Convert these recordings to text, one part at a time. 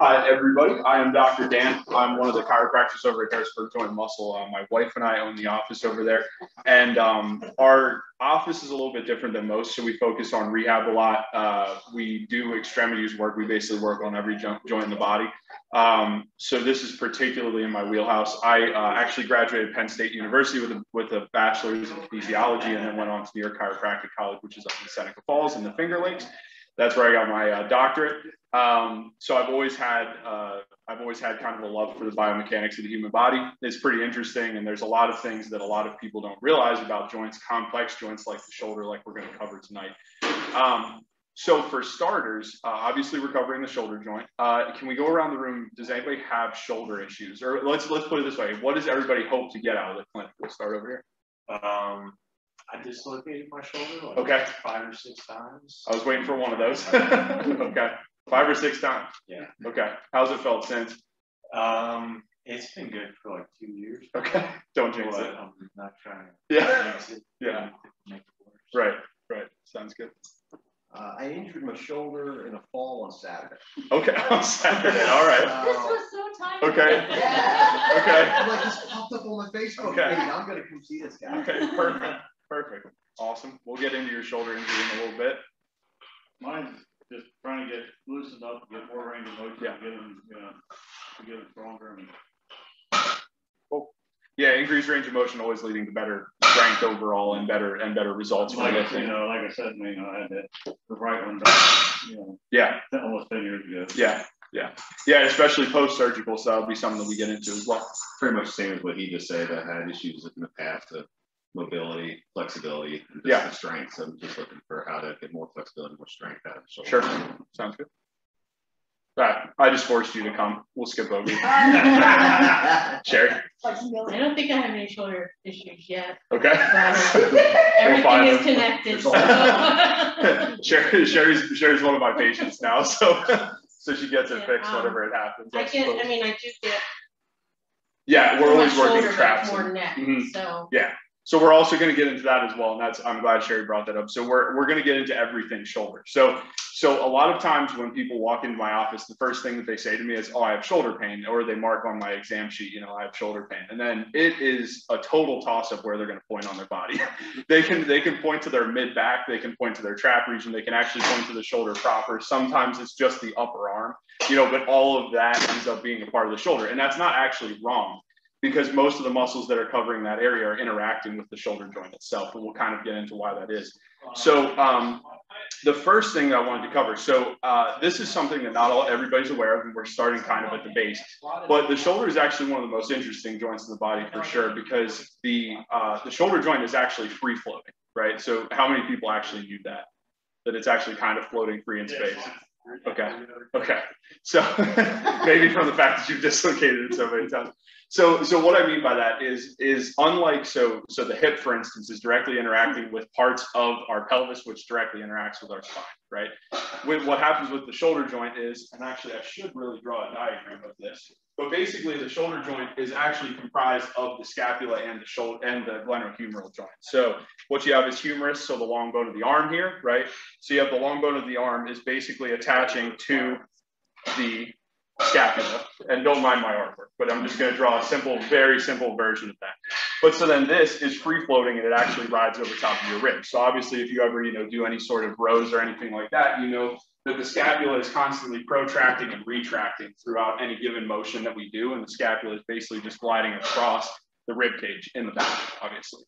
Hi, everybody. I am Dr. Dan. I'm one of the chiropractors over at Harrisburg Joint Muscle. My wife and I own the office over there. And our office is a little bit different than most, so we focus on rehab a lot. We do extremities work. We basically work on every joint in the body. So this is particularly in my wheelhouse. I actually graduated Penn State University with a bachelor's in kinesiology, and then went on to New York Chiropractic College, which is up in Seneca Falls in the Finger Lakes. That's where I got my doctorate. So I've always had kind of a love for the biomechanics of the human body. It's pretty interesting, and there's a lot of things that a lot of people don't realize about joints, complex joints like the shoulder, like we're going to cover tonight. So for starters, obviously we're covering the shoulder joint. Can we go around the room? Does anybody have shoulder issues? Or let's put it this way: what does everybody hope to get out of the clinic? We'll start over here. I dislocated my shoulder like 5 or 6 times. I was waiting for one of those. Okay. 5 or 6 times. Yeah. Okay. How's it felt since? It's been good for like 2 years. Okay. Don't jinx it. I'm not trying to jinx it. Yeah. Make it worse. Right. Sounds good. I injured my shoulder in a fall on Saturday. Okay, on Saturday. All right. This was so tiring. Okay. Yeah. Okay. I'm like, this popped up on my Facebook Okay. page. I'm gonna come see this guy. Okay. Perfect. Awesome. We'll get into your shoulder injury in a little bit. Mine's just trying to get loosened up, get more range of motion, Yeah. to get it stronger. And Yeah, increased range of motion always leading to better strength overall and better results for like lifting. like I said, I had the right one, Yeah. almost 10 years ago. Yeah, especially post-surgical, so that'll be something that we get into as well. Pretty much the same as what he just said. I had issues in the past of mobility, flexibility, and the strength. So I'm just looking for how to get more flexibility, more strength out of the shoulder. Sure, sounds good. All right, I just forced you to come. We'll skip over you. Sherry? I don't think I have any shoulder issues yet. Okay. Everything is connected. So. Sherry's one of my patients now, so she gets it fixed whenever it happens. I do get. Yeah, we're always working shoulder, traps. More neck, so. Yeah. So we're also going to get into that as well, and I'm glad Sherry brought that up. So we're going to get into everything shoulder. So a lot of times when people walk into my office, the first thing that they say to me is, "Oh, I have shoulder pain," or they mark on my exam sheet, I have shoulder pain, and then it is a total toss-up where they're going to point on their body. they can point to their mid back, they can point to their trap region, they can actually point to the shoulder proper. Sometimes it's just the upper arm, but all of that ends up being a part of the shoulder, and that's not actually wrong, because most of the muscles that are covering that area are interacting with the shoulder joint itself, and we'll kind of get into why that is. So the first thing that I wanted to cover, this is something that not everybody's aware of, and we're starting kind of at the base, but the shoulder is actually one of the most interesting joints in the body for sure, because the shoulder joint is actually free floating, right? So how many people actually knew that it's actually kind of floating free in space? Okay. So maybe from the fact that you've dislocated it so many times. So what I mean by that is unlike, so the hip, for instance, is directly interacting with parts of our pelvis, which directly interacts with our spine, right? What happens with the shoulder joint is, and actually I should really draw a diagram of this, but basically the shoulder joint is actually comprised of the scapula and the shoulder and the glenohumeral joint. So what you have is humerus, so the long bone of the arm here, right? So you have the long bone of the arm is basically attaching to the scapula, and don't mind my artwork, but I'm just going to draw a very simple version of that. But so then this is free floating, and it actually rides over top of your ribs. So obviously, if you ever do any sort of rows or anything like that, that the scapula is constantly protracting and retracting throughout any given motion that we do, and the scapula is basically just gliding across the rib cage in the back, obviously.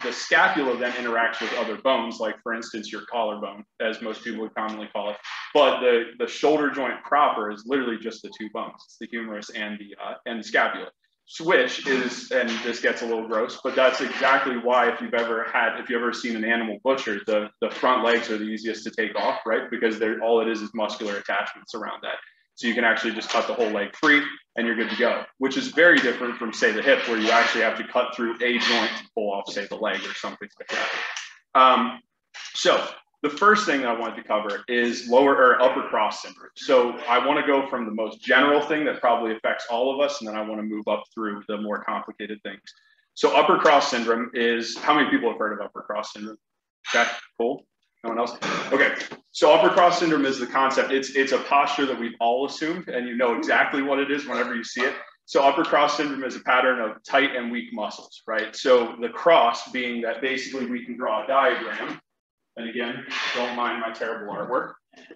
The scapula then interacts with other bones, like for instance, your collarbone, as most people would commonly call it. But the shoulder joint proper is literally just the two bones. It's the humerus and the scapula. Switch is, and this gets a little gross, but that's exactly why if you've ever seen an animal butchered, the front legs are the easiest to take off, right? Because all it is muscular attachments around that. So you can actually just cut the whole leg free and you're good to go, which is very different from, say, the hip, where you actually have to cut through a joint to pull off, say, the leg or something like that. So the first thing that I wanted to cover is lower or upper cross syndrome. So I want to go from the most general thing that probably affects all of us, and then I want to move up through the more complicated things. So upper cross syndrome is, how many people have heard of upper cross syndrome? Okay, cool. No one else? Okay. So upper cross syndrome is the concept. It's a posture that we've all assumed, and you know exactly what it is whenever you see it. So upper cross syndrome is a pattern of tight and weak muscles, right? So the cross being that basically we can draw a diagram. And again, don't mind my terrible artwork.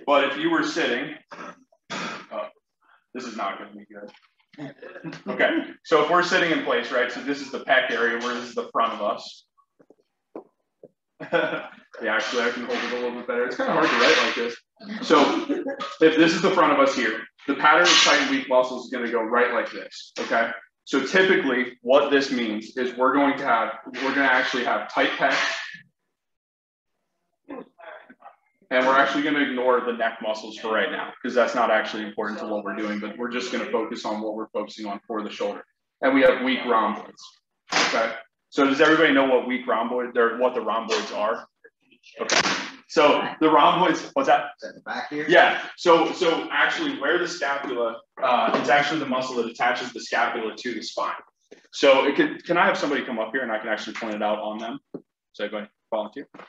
But if you were sitting, oh, this is not going to be good. Okay, so if we're sitting in place, right? So this is the pec area where this is the front of us. Yeah, actually I can hold it a little bit better. It's kind of hard to write like this. So if this is the front of us here, the pattern of tight and weak muscles is going to go right like this, okay? So typically what this means is we're going to actually have tight pecs, and we're actually going to ignore the neck muscles for right now because that's not actually important to what we're doing, but we're just going to focus on what we're focusing on for the shoulder. And we have weak rhomboids, okay? So does everybody know what weak rhomboids or what the rhomboids are? Okay. So the rhomboids, what's that? Is that the back here? Yeah. So actually where the scapula, it's actually the muscle that attaches the scapula to the spine. So can I have somebody come up here and I can actually point it out on them? So go ahead, volunteer. Come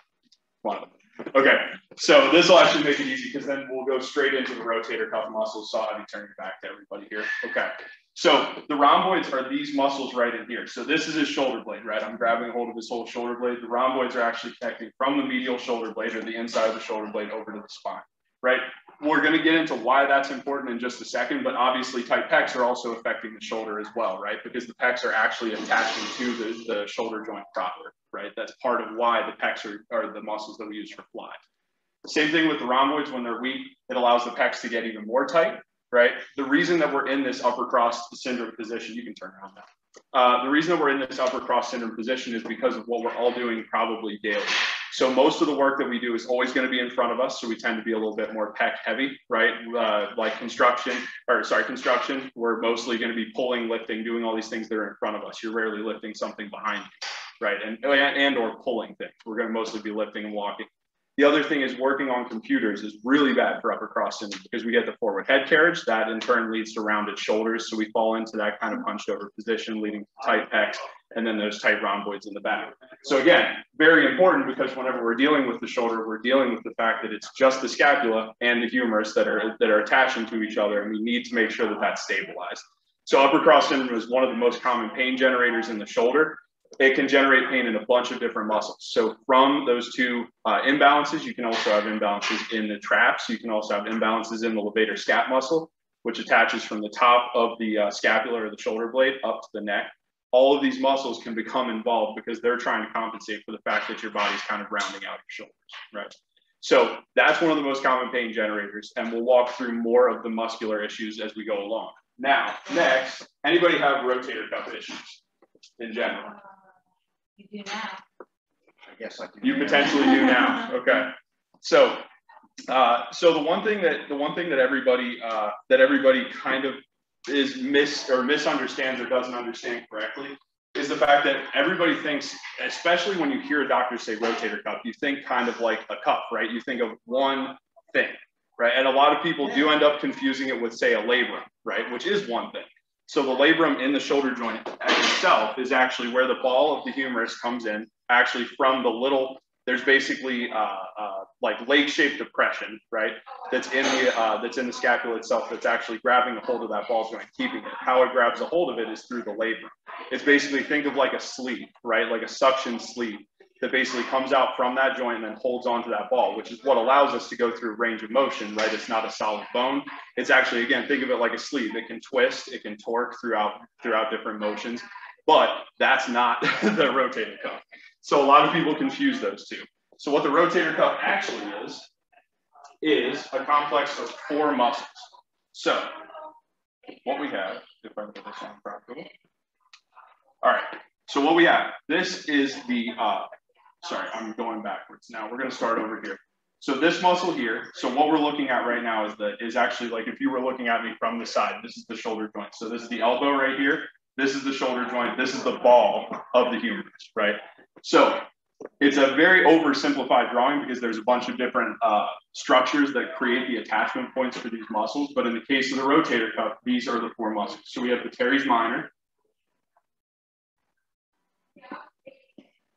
on up. Okay. So this will actually make it easy because then we'll go straight into the rotator cuff muscles. So I'll be turning it back to everybody here. Okay. So the rhomboids are these muscles right in here. So this is his shoulder blade, right? I'm grabbing a hold of his whole shoulder blade. The rhomboids are actually connecting from the medial shoulder blade or the inside of the shoulder blade over to the spine, right? We're going to get into why that's important in just a second, but obviously tight pecs are also affecting the shoulder as well, right? Because the pecs are actually attaching to the shoulder joint proper, right? That's part of why the pecs are the muscles that we use for flies. Same thing with the rhomboids. When they're weak, it allows the pecs to get even more tight. Right? The reason that we're in this upper cross syndrome position, you can turn around now. The reason that we're in this upper cross syndrome position is because of what we're all doing probably daily. So most of the work that we do is always going to be in front of us. So we tend to be a little bit more pec heavy, right? Like construction, we're mostly going to be pulling, lifting, doing all these things that are in front of us. You're rarely lifting something behind you, right? And or pulling things. We're going to mostly be lifting and walking. The other thing is working on computers is really bad for upper cross syndrome because we get the forward head carriage. That in turn leads to rounded shoulders. So we fall into that kind of hunched over position, leading to tight pecs, and then those tight rhomboids in the back. So again, very important because whenever we're dealing with the shoulder, we're dealing with the fact that it's just the scapula and the humerus that are attaching to each other, and we need to make sure that that's stabilized. So upper cross syndrome is one of the most common pain generators in the shoulder. It can generate pain in a bunch of different muscles. So from those two imbalances, you can also have imbalances in the traps. You can also have imbalances in the levator scap muscle, which attaches from the top of the scapula or the shoulder blade up to the neck. All of these muscles can become involved because they're trying to compensate for the fact that your body's kind of rounding out your shoulders, right? So that's one of the most common pain generators, and we'll walk through more of the muscular issues as we go along. Now, next, anybody have rotator cuff issues in general? You do now. I guess I can. You potentially do now. Okay. So the one thing that everybody kind of is misunderstands or doesn't understand correctly is the fact that everybody thinks, especially when you hear a doctor say rotator cuff, you think kind of like a cuff, right? You think of one thing, right? And a lot of people do end up confusing it with, say, a labrum, right? Which is one thing. So the labrum in the shoulder joint itself is actually where the ball of the humerus comes in, actually from the little, there's basically like leg-shaped depression, right? That's in the scapula itself that's actually grabbing a hold of that ball joint, keeping it. How it grabs a hold of it is through the labrum. It's basically, think of like a sleeve, right? Like a suction sleeve that basically comes out from that joint and then holds onto that ball, which is what allows us to go through range of motion, right? It's not a solid bone. It's actually, again, think of it like a sleeve. It can twist, it can torque throughout different motions, but that's not the rotator cuff. So a lot of people confuse those two. So what the rotator cuff actually is a complex of 4 muscles. So what we have, if I get this on properly. All right, so what we have, this is the, sorry, I'm going backwards now. We're going to start over here. So this muscle here, so what we're looking at right now is actually like if you were looking at me from the side, this is the shoulder joint. So this is the elbow right here. This is the shoulder joint. This is the ball of the humerus, right? So it's a very oversimplified drawing because there's a bunch of different structures that create the attachment points for these muscles. But in the case of the rotator cuff, these are the 4 muscles. So we have the teres minor.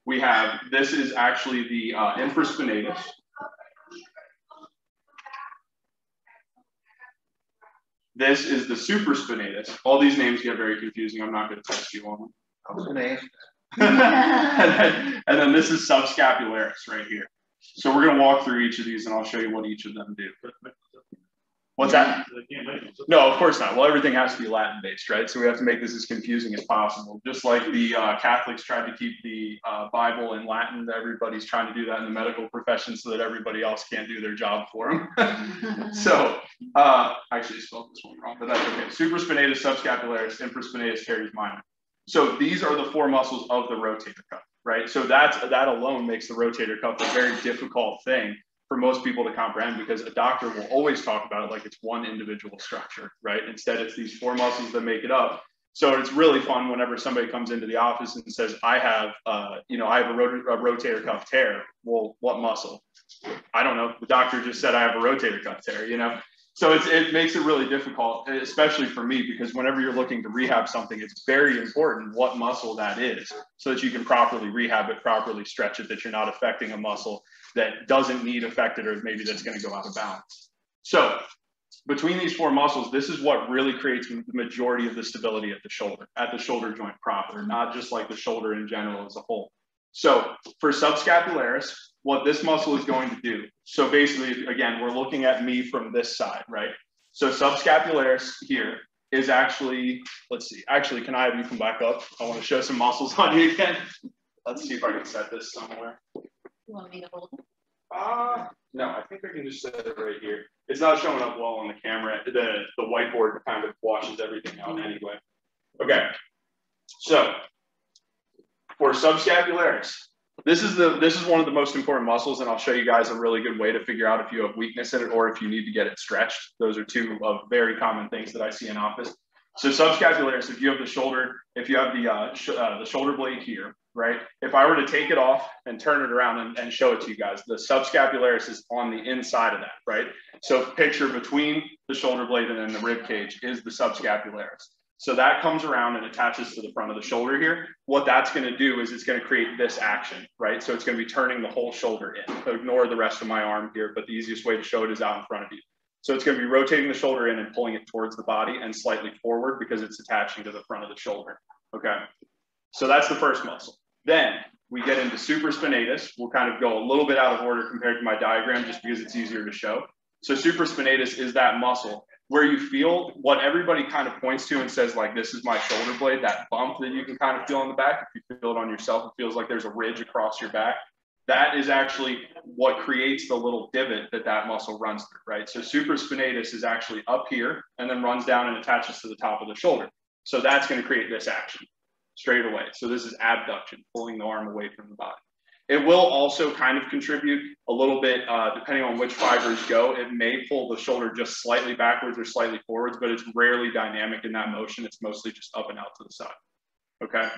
We have, this is actually the infraspinatus. This is the supraspinatus. All these names get very confusing. I'm not going to test you on them. I was gonna ask and then this is subscapularis right here. So we're going to walk through each of these and I'll show you what each of them do. What's that? No, of course not. Well, everything has to be Latin based, right? So we have to make this as confusing as possible. Just like the Catholics tried to keep the Bible in Latin, everybody's trying to do that in the medical profession so that everybody else can't do their job for them. So actually I spelled this one wrong, but that's okay. Supraspinatus, subscapularis, infraspinatus, teres minor. So these are the four muscles of the rotator cuff, right? So that alone makes the rotator cuff a very difficult thing for most people to comprehend, because a doctor will always talk about it like it's one individual structure, right? Instead, it's these four muscles that make it up. So it's really fun whenever somebody comes into the office and says, I have a rotator cuff tear. Well, what muscle? I don't know. The doctor just said I have a rotator cuff tear, you know? So it makes it really difficult, especially for me, because whenever you're looking to rehab something, it's very important what muscle that is so that you can properly rehab it, properly stretch it, that you're not affecting a muscle that doesn't need affected or maybe that's going to go out of balance. So between these four muscles, this is what really creates the majority of the stability at the shoulder joint proper, not just like the shoulder in general as a whole. So for subscapularis, what this muscle is going to do. So basically, again, we're looking at me from this side, right? So subscapularis here is actually, let's see, actually, can I have you come back up? I want to show some muscles on you again. Let's see if I can set this somewhere. You want me to hold it? No, I think I can just set it right here. It's not showing up well on the camera. The whiteboard kind of washes everything out anyway. Okay, so for subscapularis, this is one of the most important muscles, and I'll show you guys a really good way to figure out if you have weakness in it or if you need to get it stretched. Those are two of very common things that I see in office. So subscapularis, if you have the shoulder, if you have the shoulder blade here, right? If I were to take it off and turn it around and show it to you guys, the subscapularis is on the inside of that, right? So picture between the shoulder blade and then the rib cage is the subscapularis. So that comes around and attaches to the front of the shoulder here. What that's going to do is it's going to create this action, right? So it's going to be turning the whole shoulder in. So ignore the rest of my arm here, but the easiest way to show it is out in front of you. So it's going to be rotating the shoulder in and pulling it towards the body and slightly forward because it's attaching to the front of the shoulder, okay? So that's the first muscle. Then we get into supraspinatus. We'll kind of go a little bit out of order compared to my diagram just because it's easier to show. So supraspinatus is that muscle where you feel what everybody kind of points to and says, like, this is my shoulder blade, that bump that you can kind of feel in the back. If you feel it on yourself, it feels like there's a ridge across your back. That is actually what creates the little divot that muscle runs through, right? So supraspinatus is actually up here and then runs down and attaches to the top of the shoulder. So that's going to create this action straight away. So this is abduction, pulling the arm away from the body. It will also kind of contribute a little bit, depending on which fibers go. It may pull the shoulder just slightly backwards or slightly forwards, but it's rarely dynamic in that motion. It's mostly just up and out to the side. Okay,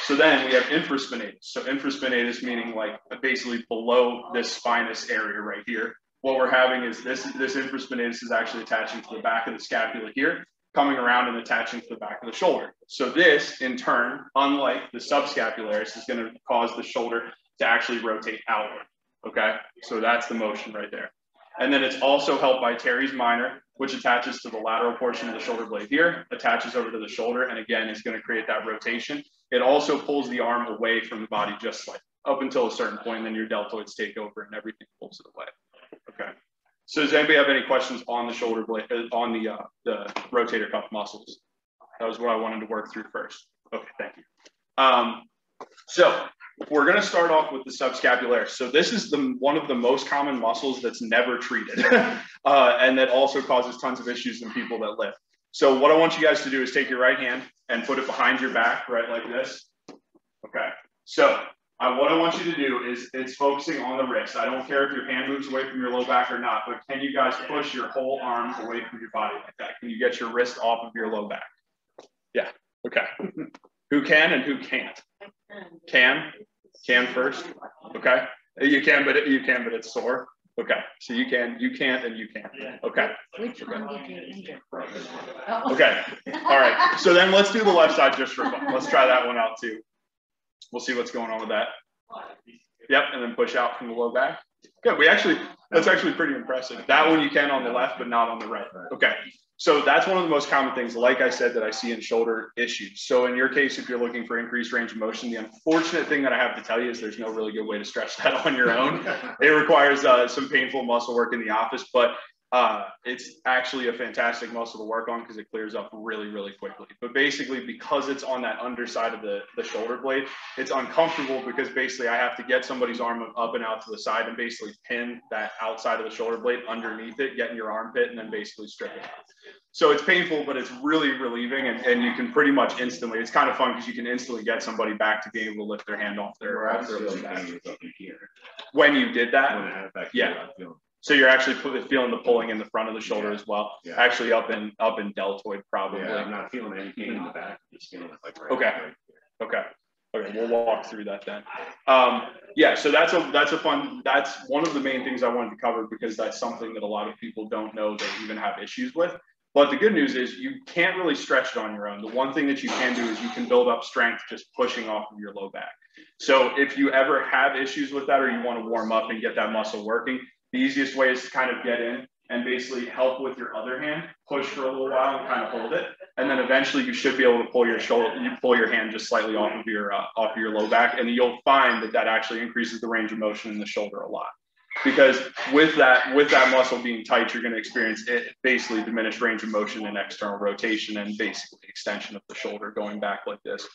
so then we have infraspinatus. So infraspinatus meaning like basically below this spinous area right here. What we're having is this infraspinatus is actually attaching to the back of the scapula here, coming around and attaching to the back of the shoulder. So this, in turn, unlike the subscapularis, is going to cause the shoulder to actually rotate outward, okay? So that's the motion right there. And then it's also helped by teres minor, which attaches to the lateral portion of the shoulder blade here, attaches over to the shoulder, and again, is gonna create that rotation. It also pulls the arm away from the body just slightly, up until a certain point, and then your deltoids take over and everything pulls it away, okay? So does anybody have any questions on the shoulder blade, on the rotator cuff muscles? That was what I wanted to work through first. Okay, thank you. So we're going to start off with the subscapularis. So this is one of the most common muscles that's never treated and that also causes tons of issues in people that lift. So what I want you guys to do is take your right hand and put it behind your back, right like this. Okay. So what I want you to do is it's focusing on the wrist. I don't care if your hand moves away from your low back or not, but can you guys push your whole arm away from your body like that? Can you get your wrist off of your low back? Yeah. Okay. Who can and who can't? Can first. Okay. You can, but it's sore. Okay. So you can't, and you can't. Okay. Which one did you injure? Okay. All right. So then let's do the left side just for fun. Let's try that one out too. We'll see what's going on with that. Yep. And then push out from the low back. Good. That's actually pretty impressive. That one you can on the left, but not on the right. Okay. So that's one of the most common things, like I said, that I see in shoulder issues. So in your case, if you're looking for increased range of motion, the unfortunate thing that I have to tell you is there's no really good way to stretch that on your own. It requires some painful muscle work in the office, but it's actually a fantastic muscle to work on because it clears up really, really quickly. But basically, because it's on that underside of the shoulder blade, it's uncomfortable because basically I have to get somebody's arm up and out to the side and basically pin that outside of the shoulder blade underneath it, get in your armpit, and then basically strip it out. So it's painful, but it's really relieving, and you can pretty much instantly, it's kind of fun because you can instantly get somebody back to being able to lift their hand off their low back. When you did that, yeah. So you're actually feeling the pulling in the front of the shoulder as well. Yeah. Actually up in deltoid probably. Yeah, I'm not feeling any pain in the back. I'm just feeling it like right. Okay. Okay. Okay. We'll walk through that then. Yeah. So that's one of the main things I wanted to cover because that's something that a lot of people don't know they even have issues with. But the good news is you can't really stretch it on your own. The one thing that you can do is you can build up strength just pushing off of your low back. So if you ever have issues with that or you want to warm up and get that muscle working, the easiest way is to kind of get in and basically help with your other hand, push for a little while and kind of hold it. And then eventually you should be able to pull your hand just slightly off of your low back. And you'll find that actually increases the range of motion in the shoulder a lot. Because with that muscle being tight, you're going to experience basically diminished range of motion and external rotation and basically extension of the shoulder going back like this.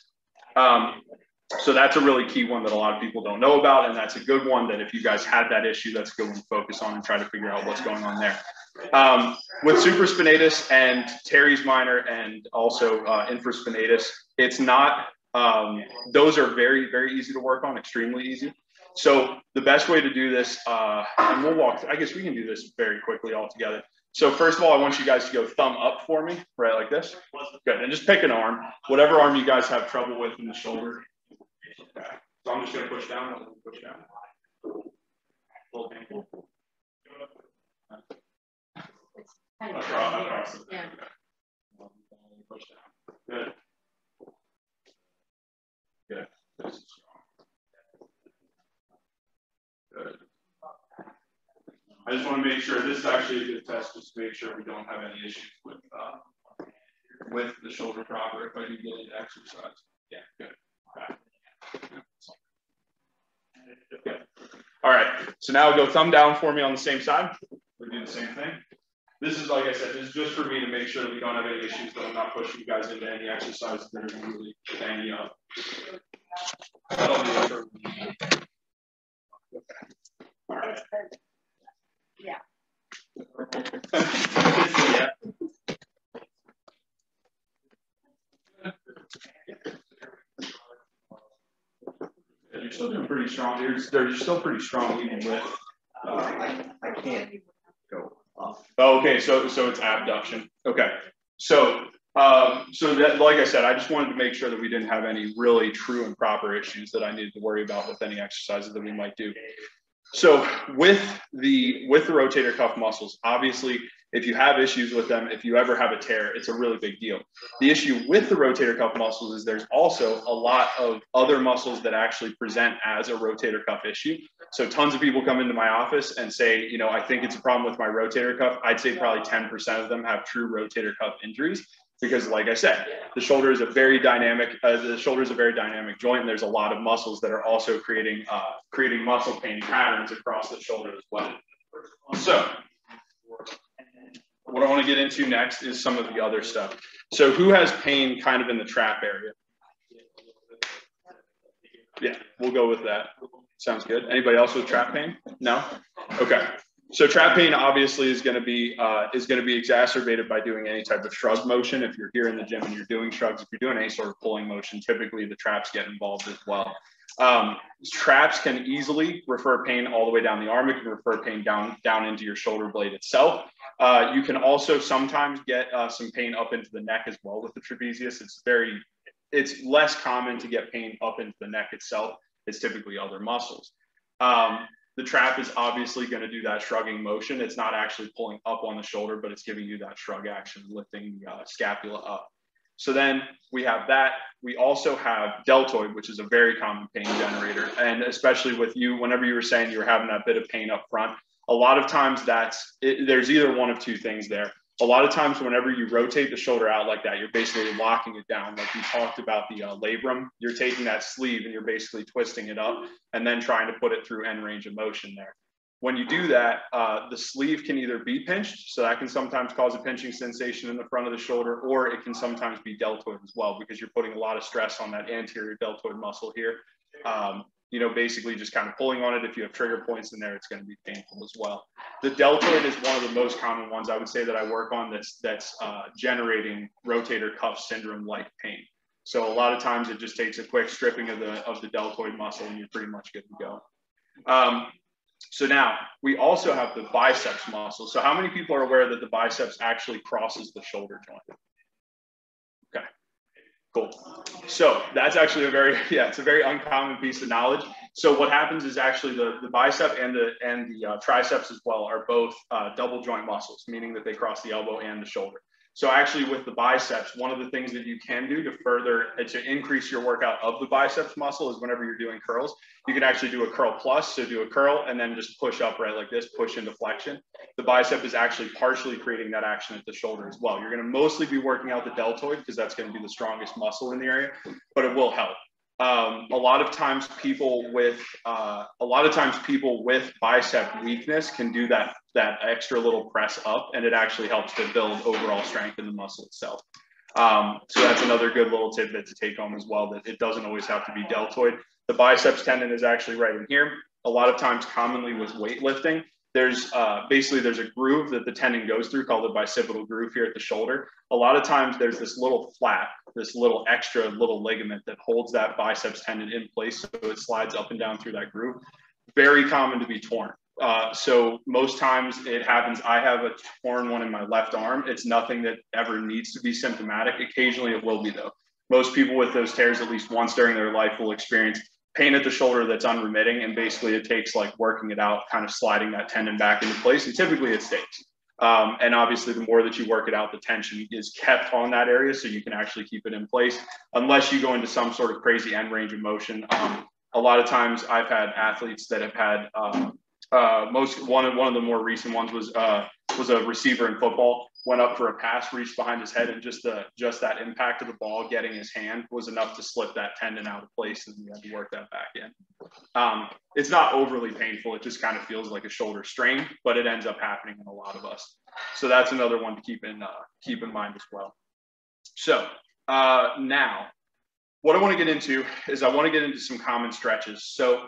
So that's a really key one that a lot of people don't know about. And that's a good one that if you guys had that issue, that's a good one to focus on and try to figure out what's going on there. With supraspinatus and teres minor and also infraspinatus, it's not, those are very, very easy to work on, extremely easy. So the best way to do this, and we'll walk, I guess we can do this very quickly all together. So first of all, I want you guys to go thumb up for me, right like this. Good, and just pick an arm, whatever arm you guys have trouble with in the shoulder. Okay. So I'm just going to push down. Push down. Across the yeah. Push down. Good. Good. This is strong. Good. I just want to make sure this is actually a good test, just to make sure we don't have any issues with the shoulder dropper if I do get into exercise. Yeah. Good. Okay. Okay. All right, so now go thumb down for me on the same side. We'll do the same thing. This is, like I said, this is just for me to make sure that we don't have any issues, that I'm not pushing you guys into any exercises that are going to really bang you up. That'll be it for me. Okay. All right. Yeah. Yeah. You're still doing pretty strong. You're still pretty strong even with. I can't go up. Oh, okay, so it's abduction. Okay, so that, like I said, I just wanted to make sure that we didn't have any really true and proper issues that I needed to worry about with any exercises that we might do. So with the rotator cuff muscles, obviously, if you have issues with them, if you ever have a tear, it's a really big deal. The issue with the rotator cuff muscles is there's also a lot of other muscles that actually present as a rotator cuff issue. So tons of people come into my office and say, you know, I think it's a problem with my rotator cuff. I'd say probably 10% of them have true rotator cuff injuries. Because like I said, the shoulder is a very dynamic joint, and there's a lot of muscles that are also creating muscle pain patterns across the shoulder as well. So what I want to get into next is some of the other stuff. So who has pain kind of in the trap area? Yeah, we'll go with that. Sounds good. Anybody else with trap pain? No? Okay. So trap pain obviously is going to be exacerbated by doing any type of shrug motion. If you're here in the gym and you're doing shrugs, if you're doing any sort of pulling motion, typically the traps get involved as well. Traps can easily refer pain all the way down the arm. It can refer pain down into your shoulder blade itself. You can also sometimes get some pain up into the neck as well with the trapezius. It's less common to get pain up into the neck itself. It's typically other muscles. The trap is obviously going to do that shrugging motion. It's not actually pulling up on the shoulder, but it's giving you that shrug action, lifting the scapula up. So then we have that. We also have deltoid, which is a very common pain generator. And especially with you, whenever you were saying you were having that bit of pain up front, a lot of times there's either one of two things there. A lot of times whenever you rotate the shoulder out like that, you're basically locking it down. Like we talked about the labrum, you're taking that sleeve and you're basically twisting it up and then trying to put it through end range of motion there. When you do that, the sleeve can either be pinched, so that can sometimes cause a pinching sensation in the front of the shoulder, or it can sometimes be deltoid as well, because you're putting a lot of stress on that anterior deltoid muscle here. You know, basically just kind of pulling on it. If you have trigger points in there, it's going to be painful as well. The deltoid is one of the most common ones I would say that I work on that's generating rotator cuff syndrome-like pain. So a lot of times it just takes a quick stripping of the deltoid muscle and you're pretty much good to go. So now we also have the biceps muscle. So how many people are aware that the biceps actually crosses the shoulder joint? Okay, cool. So that's actually it's a very uncommon piece of knowledge. So what happens is actually the bicep and the triceps as well are both double joint muscles, meaning that they cross the elbow and the shoulder. So actually with the biceps, one of the things that you can do to increase your workout of the biceps muscle is whenever you're doing curls, you can actually do a curl plus. So do a curl and then just push upright like this, push into flexion. The bicep is actually partially creating that action at the shoulder as well. You're going to mostly be working out the deltoid because that's going to be the strongest muscle in the area, but it will help. A lot of times people with bicep weakness can do that extra little press up, and it actually helps to build overall strength in the muscle itself. So that's another good little tidbit to take home as well, that it doesn't always have to be deltoid. The biceps tendon is actually right in here. A lot of times commonly with weightlifting, there's a groove that the tendon goes through called the bicipital groove here at the shoulder. A lot of times there's this little flap, this little extra ligament that holds that biceps tendon in place, so it slides up and down through that groove. Very common to be torn. So most times it happens. I have a torn one in my left arm. It's nothing that ever needs to be symptomatic. Occasionally it will be though. Most people with those tears at least once during their life will experience pain at the shoulder that's unremitting, and basically it takes like working it out, kind of sliding that tendon back into place, and typically it stays. And obviously the more that you work it out, the tension is kept on that area, so you can actually keep it in place, unless you go into some sort of crazy end range of motion. A lot of times I've had athletes that have had, one of the more recent ones was a receiver in football, went up for a pass, reached behind his head, and just that impact of the ball getting his hand was enough to slip that tendon out of place, and you had to work that back in. It's not overly painful. It just kind of feels like a shoulder strain, but it ends up happening in a lot of us. So that's another one to keep in mind as well. So now what I want to get into is I want to get into some common stretches. So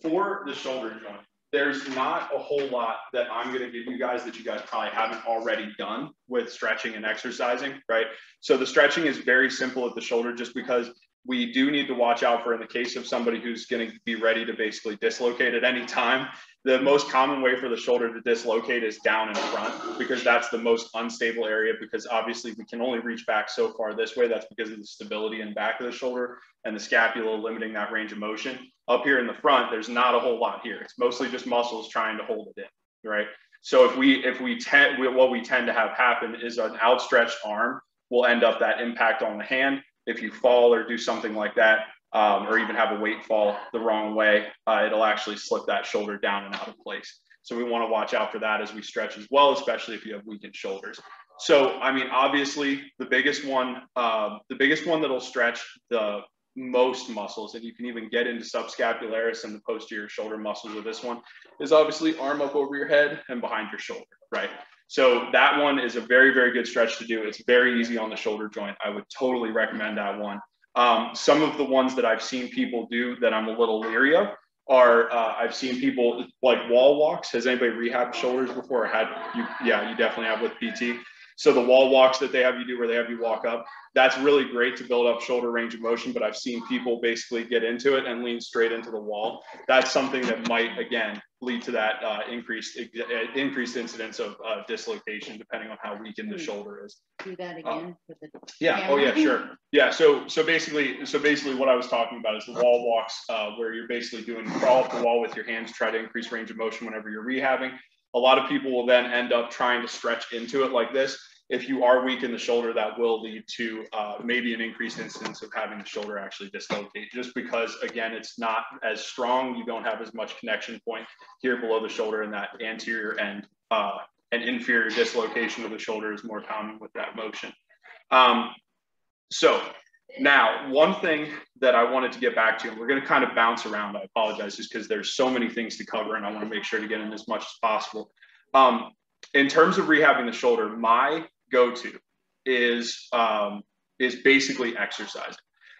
for the shoulder joint, there's not a whole lot that I'm going to give you guys that you guys probably haven't already done with stretching and exercising, right? So the stretching is very simple at the shoulder, just because we do need to watch out for, in the case of somebody who's going to be ready to basically dislocate at any time, the most common way for the shoulder to dislocate is down in front, because that's the most unstable area, because obviously we can only reach back so far this way. That's because of the stability in back of the shoulder and the scapula limiting that range of motion. Up here in the front, there's not a whole lot here. It's mostly just muscles trying to hold it in, right? So what we tend to have happen is an outstretched arm will end up that impact on the hand. If you fall or do something like that, or even have a weight fall the wrong way, it'll actually slip that shoulder down and out of place. So we want to watch out for that as we stretch as well, especially if you have weakened shoulders. So, I mean, obviously the biggest one that'll stretch the most muscles, and you can even get into subscapularis and the posterior shoulder muscles of this one, is obviously arm up over your head and behind your shoulder, right? So that one is a very, very good stretch to do. It's very easy on the shoulder joint. I would totally recommend that one. Some of the ones that I've seen people do that I'm a little leery of are, I've seen people like wall walks. Has anybody rehabbed shoulders before? Yeah, you definitely have with PT. So the wall walks that they have you do, where they have you walk up, that's really great to build up shoulder range of motion, but I've seen people basically get into it and lean straight into the wall. That's something that might, again, lead to that increased incidence of dislocation, depending on how weakened the shoulder is. Do that again with the yeah. camera. Oh yeah, sure. Yeah. So basically what I was talking about is the wall walks, where you're basically doing crawl up the wall with your hands, try to increase range of motion whenever you're rehabbing. A lot of people will then end up trying to stretch into it like this. If you are weak in the shoulder, that will lead to maybe an increased incidence of having the shoulder actually dislocate, just because, again, it's not as strong. You don't have as much connection point here below the shoulder in that anterior end and inferior dislocation of the shoulder is more common with that motion. So now, one thing that I wanted to get back to, and we're going to kind of bounce around, I apologize, just because there's so many things to cover and I want to make sure to get in as much as possible. In terms of rehabbing the shoulder, my go-to is basically exercise.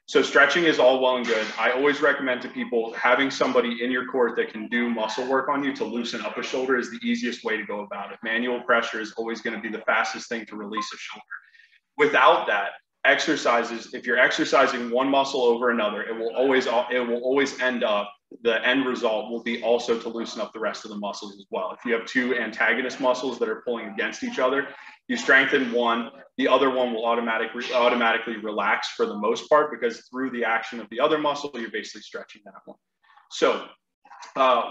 So stretching is all well and good. I always recommend to people having somebody in your court that can do muscle work on you to loosen up a shoulder is the easiest way to go about it. Manual pressure is always going to be the fastest thing to release a shoulder. Without that, exercises, if you're exercising one muscle over another, it will always end up, the end result will be also to loosen up the rest of the muscles as well. If you have two antagonist muscles that are pulling against each other, you strengthen one, the other one will automatically relax for the most part, because through the action of the other muscle, you're basically stretching that one. So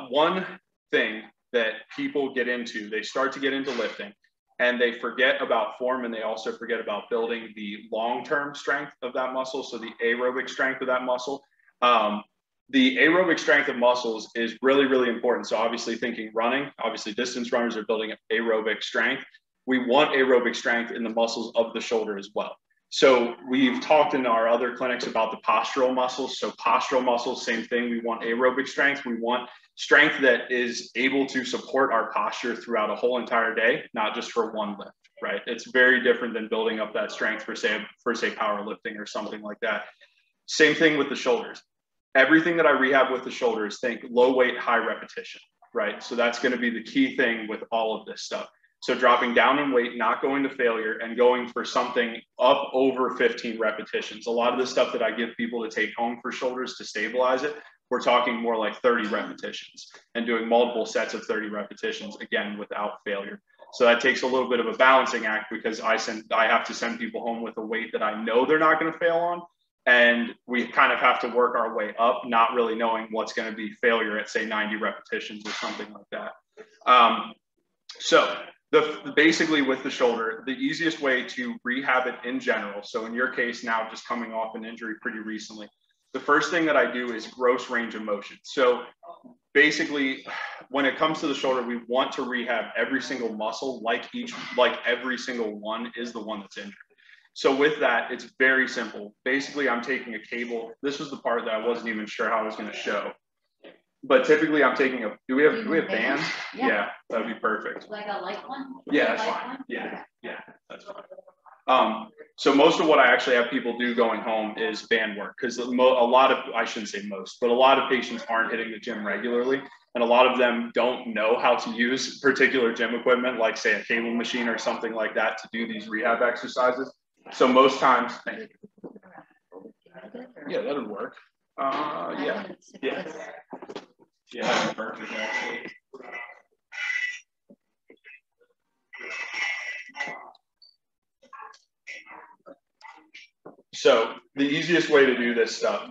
one thing that people get into, they start to get into lifting, and they forget about form, and they also forget about building the long-term strength of that muscle, so the aerobic strength of that muscle. The aerobic strength of muscles is really, really important. So obviously thinking running, obviously distance runners are building aerobic strength. We want aerobic strength in the muscles of the shoulder as well. So we've talked in our other clinics about the postural muscles. So postural muscles, same thing. We want aerobic strength. We want strength that is able to support our posture throughout a whole entire day, not just for one lift, right? It's very different than building up that strength for say powerlifting or something like that. Same thing with the shoulders. Everything that I rehab with the shoulders, think low weight, high repetition, right? So that's going to be the key thing with all of this stuff. So dropping down in weight, not going to failure, and going for something up over 15 repetitions. A lot of the stuff that I give people to take home for shoulders to stabilize it, we're talking more like 30 repetitions and doing multiple sets of 30 repetitions, again, without failure. So that takes a little bit of a balancing act, because I have to send people home with a weight that I know they're not going to fail on. And we kind of have to work our way up, not really knowing what's going to be failure at, say, 90 repetitions or something like that. Basically with the shoulder, the easiest way to rehab it in general, so in your case now, just coming off an injury pretty recently, the first thing that I do is gross range of motion. So basically, when it comes to the shoulder, we want to rehab every single muscle, like every single one is the one that's injured. So with that, it's very simple. Basically, I'm taking a cable. This was the part that I wasn't even sure how I was going to show. But typically, I'm taking a. Do we have bands? Yeah, that'd be perfect. Like a light one? Yeah, that's fine. Yeah, that's fine. So most of what I actually have people do going home is band work, because I shouldn't say most, but a lot of patients aren't hitting the gym regularly, and a lot of them don't know how to use particular gym equipment, like say a cable machine or something like that, to do these rehab exercises. So most times, yeah, that would work. Yeah, that's perfect actually. So the easiest way to do this stuff,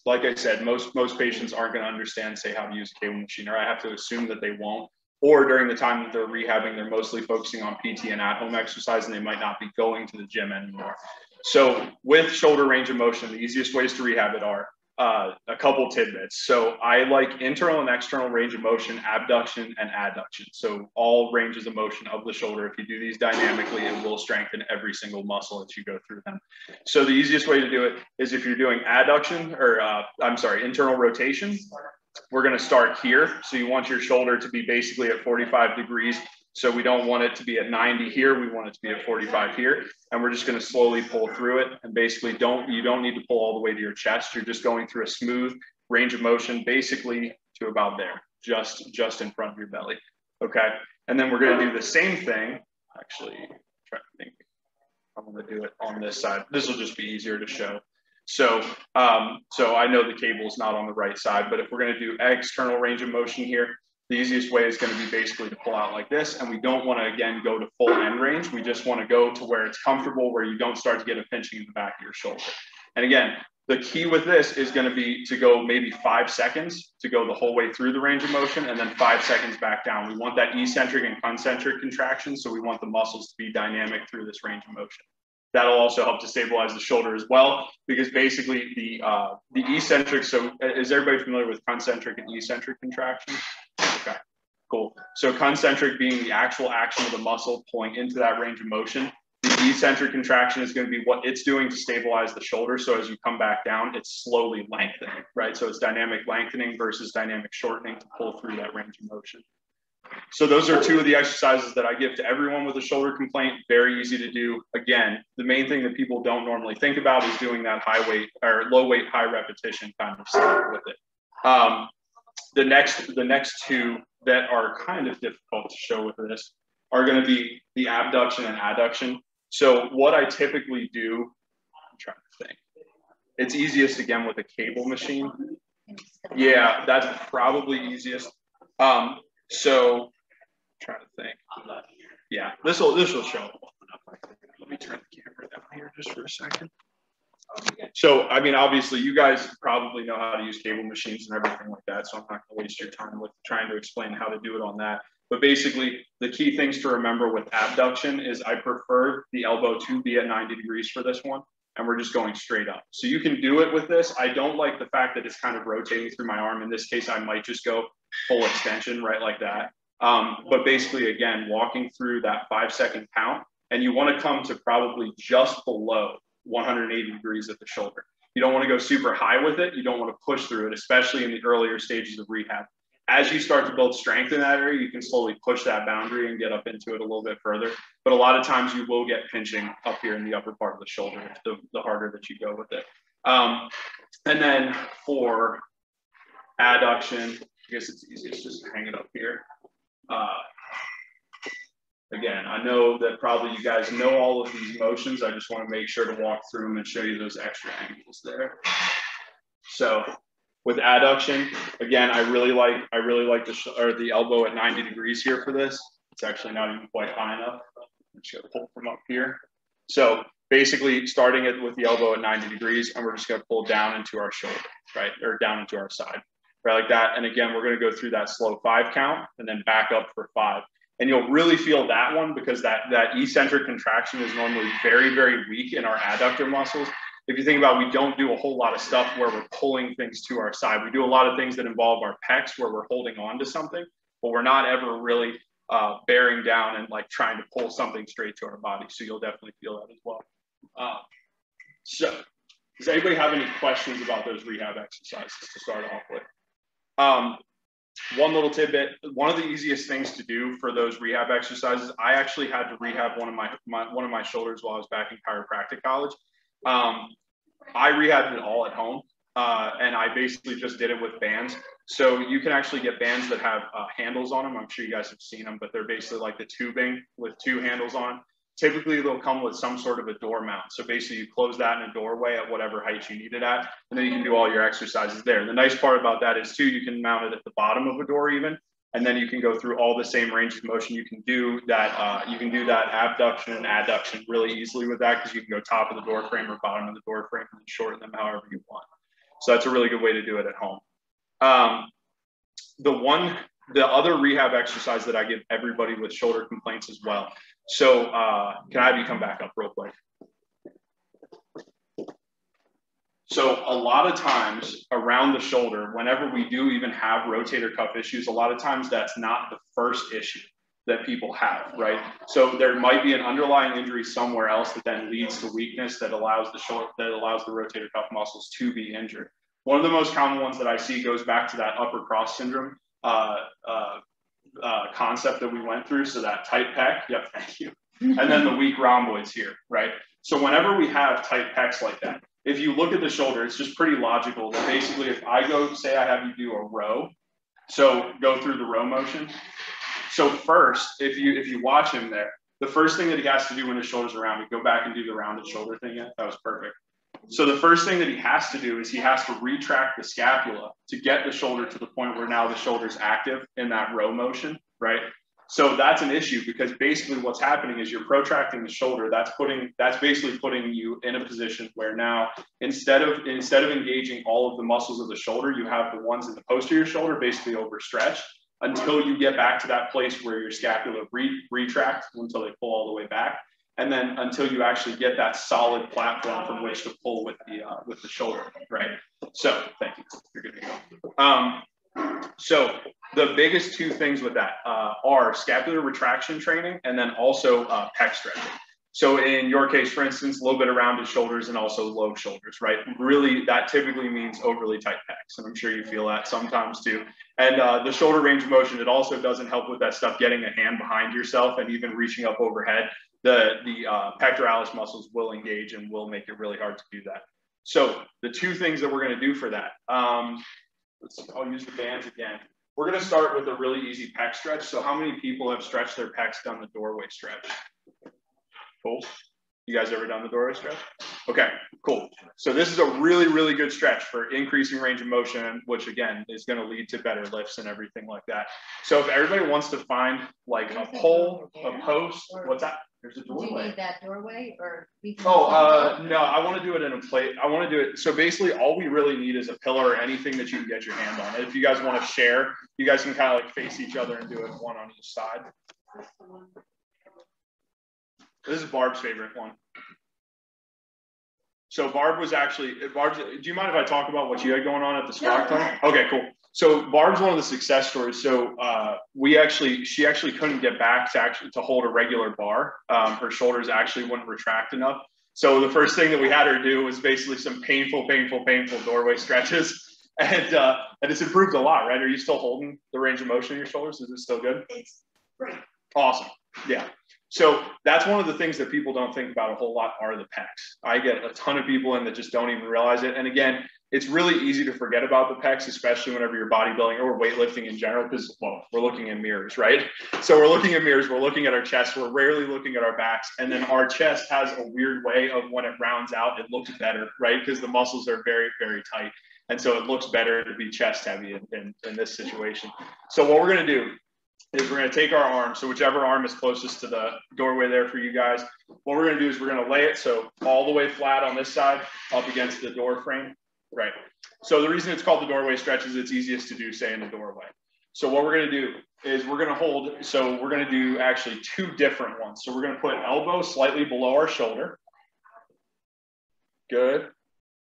like I said, most patients aren't going to understand, say, how to use a cable machine, or I have to assume that they won't. Or during the time that they're rehabbing, they're mostly focusing on PT and at-home exercise, and they might not be going to the gym anymore. So with shoulder range of motion, the easiest ways to rehab it are a couple tidbits. So I like internal and external range of motion, abduction and adduction. So all ranges of motion of the shoulder. If you do these dynamically, it will strengthen every single muscle as you go through them. So the easiest way to do it is if you're doing adduction, or internal rotation, we're going to start here. So you want your shoulder to be basically at 45 degrees. So we don't want it to be at 90 here. We want it to be at 45 here. And we're just going to slowly pull through it. And basically you don't need to pull all the way to your chest. You're just going through a smooth range of motion, basically to about there, just in front of your belly. Okay. And then we're going to do the same thing. Actually, try to think. I'm going to do it on this side. This will just be easier to show. So I know the cable is not on the right side, but if we're going to do external range of motion here, the easiest way is going to be basically to pull out like this. And we don't want to, again, go to full end range. We just want to go to where it's comfortable, where you don't start to get a pinching in the back of your shoulder. And again, the key with this is going to be to go maybe 5 seconds to go the whole way through the range of motion, and then 5 seconds back down. We want that eccentric and concentric contraction. So we want the muscles to be dynamic through this range of motion. That'll also help to stabilize the shoulder as well, because basically the eccentric, so is everybody familiar with concentric and eccentric contraction? Okay. Cool. So concentric being the actual action of the muscle pulling into that range of motion. The eccentric contraction is going to be what it's doing to stabilize the shoulder. So as you come back down, it's slowly lengthening, right? So it's dynamic lengthening versus dynamic shortening to pull through that range of motion. So those are two of the exercises that I give to everyone with a shoulder complaint. Very easy to do. Again, the main thing that people don't normally think about is doing that high weight or low weight, high repetition kind of stuff with it. The next two that are kind of difficult to show with this are going to be the abduction and adduction. So what I typically do, I'm trying to think. It's easiest again with a cable machine. Yeah, that's probably easiest. So I'm trying to think. Yeah, this will show up enough. Let me turn the camera down here just for a second. So, I mean, obviously you guys probably know how to use cable machines and everything like that. So I'm not gonna waste your time with trying to explain how to do it on that. But basically the key things to remember with abduction is I prefer the elbow to be at 90 degrees for this one. And we're just going straight up. So you can do it with this. I don't like the fact that it's kind of rotating through my arm. In this case, I might just go full extension, right, like that. But basically, again, walking through that 5-second count, and you want to come to probably just below 180 degrees at the shoulder. You don't want to go super high with it. You don't want to push through it, especially in the earlier stages of rehab. As you start to build strength in that area, you can slowly push that boundary and get up into it a little bit further. But a lot of times you will get pinching up here in the upper part of the shoulder, the harder that you go with it. And then for adduction, I guess it's easiest just to hang it up here. Again, I know that probably you guys know all of these motions. I just want to make sure to walk through them and show you those extra angles there. So with adduction, again, I really like the elbow at 90 degrees here for this. It's actually not even quite high enough. I'm just gonna pull from up here. So basically starting it with the elbow at 90 degrees, and we're just gonna pull down into our shoulder, right? Or down into our side, right? Like that. And again, we're gonna go through that slow 5 count and then back up for 5. And you'll really feel that one because that eccentric contraction is normally very, very weak in our adductor muscles. If you think about it, we don't do a whole lot of stuff where we're pulling things to our side. We do a lot of things that involve our pecs where we're holding on to something, but we're not ever really bearing down and like trying to pull something straight to our body. So you'll definitely feel that as well. So does anybody have any questions about those rehab exercises to start off with? One little tidbit, one of the easiest things to do for those rehab exercises, I actually had to rehab one of my shoulders while I was back in chiropractic college. I rehabbed it all at home, and I basically just did it with bands. So you can actually get bands that have handles on them. I'm sure you guys have seen them, but they're basically like the tubing with 2 handles on. Typically, they'll come with some sort of a door mount. So basically, you close that in a doorway at whatever height you need it at, and then you can do all your exercises there. The nice part about that is, too, you can mount it at the bottom of a door even, and then you can go through all the same range of motion. You can do that abduction and adduction really easily with that because you can go top of the door frame or bottom of the door frame and shorten them however you want. So that's a really good way to do it at home. The other rehab exercise that I give everybody with shoulder complaints as well. So can I have you come back up real quick? So a lot of times around the shoulder, whenever we do even have rotator cuff issues, a lot of times that's not the first issue that people have, right? So there might be an underlying injury somewhere else that then leads to weakness that allows the rotator cuff muscles to be injured. One of the most common ones that I see goes back to that upper cross syndrome concept that we went through. So that tight pec, yep, thank you. And then the weak rhomboids here, right? So whenever we have tight pecs like that, if you look at the shoulder, it's just pretty logical that basically if I go, say I have you do a row, so go through the row motion. So first, if you watch him there, the first thing that he has to do when his shoulder's around, go back and do the rounded shoulder thing. Yeah, that was perfect. So the first thing that he has to do is he has to retract the scapula to get the shoulder to the point where now the shoulder's active in that row motion, right? So that's an issue because basically what's happening is you're protracting the shoulder. That's basically putting you in a position where now instead of engaging all of the muscles of the shoulder, you have the ones in the posterior shoulder basically overstretched until you get back to that place where your scapula retracts until they pull all the way back. And then until you actually get that solid platform from which to pull with the shoulder, right? So thank you. You're good to go. So the biggest two things with that are scapular retraction training and then also pec stretching. So in your case, for instance, a little bit of rounded shoulders and also low shoulders, right? Really, that typically means overly tight pecs. And I'm sure you feel that sometimes too. And the shoulder range of motion, it also doesn't help with that stuff, getting a hand behind yourself and even reaching up overhead. The pectoralis muscles will engage and will make it really hard to do that. So the two things that we're going to do for that, let's see, I'll use the bands again. We're going to start with a really easy pec stretch. So how many people have stretched their pecs down the doorway stretch? Cool. You guys ever done the doorway stretch? Okay, cool. So this is a really, really good stretch for increasing range of motion, which again is going to lead to better lifts and everything like that. So if everybody wants to find like a pole, a post, what's that? There's a doorway. Do you need that doorway or? No, I want to do it in a plate. I want to do it. So basically all we really need is a pillar or anything that you can get your hand on. If you guys want to share, you guys can kind of like face each other and do it one on each side. This is Barb's favorite one. So Barb was actually, do you mind if I talk about what you had going on at the squat time? Okay, cool. So Barb's one of the success stories. So she actually couldn't get back to hold a regular bar. Her shoulders actually wouldn't retract enough. So the first thing that we had her do was basically some painful doorway stretches. And it's improved a lot, right? Are you still holding the range of motion in your shoulders? Is it still good? It's great. Awesome. Yeah. So that's one of the things that people don't think about a whole lot are the pecs. I get a ton of people in that just don't even realize it. And again, it's really easy to forget about the pecs, especially whenever you're bodybuilding or weightlifting in general, because, well, we're looking in mirrors, right? So we're looking in mirrors, we're looking at our chest, we're rarely looking at our backs. And then our chest has a weird way of when it rounds out, it looks better, right? Because the muscles are very, very tight. And so it looks better to be chest heavy in this situation. So what we're going to do is we're going to take our arm, so whichever arm is closest to the doorway there for you guys. What we're going to do is we're going to lay it so all the way flat on this side up against the door frame. Right. So the reason it's called the doorway stretch is it's easiest to do, say, in the doorway. So what we're going to do is we're going to hold, so we're going to do actually two different ones. So we're going to put elbow slightly below our shoulder. Good,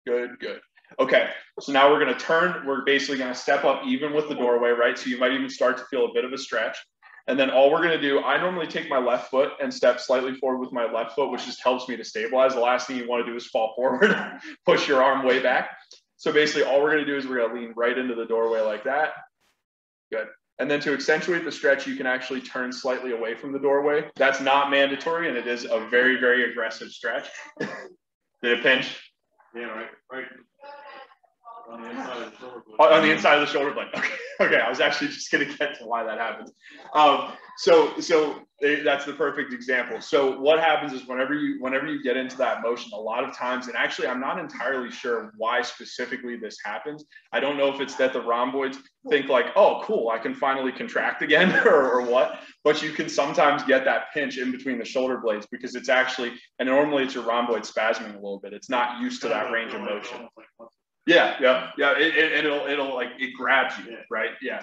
good, good. Okay, so now we're going to turn, we're basically going to step up even with the doorway, right? So you might even start to feel a bit of a stretch. And then all we're going to do, I normally take my left foot and step slightly forward with my left foot, which just helps me to stabilize. The last thing you want to do is fall forward, push your arm way back. So basically all we're going to do is we're going to lean right into the doorway like that. Good. And then to accentuate the stretch, you can actually turn slightly away from the doorway. That's not mandatory, and it is a very, very aggressive stretch. Did it pinch? Yeah, right. On the inside of the shoulder blade. On the inside of the shoulder blade. Okay. Okay. I was actually just going to get to why that happens. So that's the perfect example. So what happens is whenever you get into that motion, a lot of times, and actually I'm not entirely sure why specifically this happens. I don't know if it's that the rhomboids think like, oh, cool, I can finally contract again or what, but you can sometimes get that pinch in between the shoulder blades because it's actually, and normally it's your rhomboid spasming a little bit. It's not used to that range of motion. Yeah. It'll like, it grabs you, right? Yeah.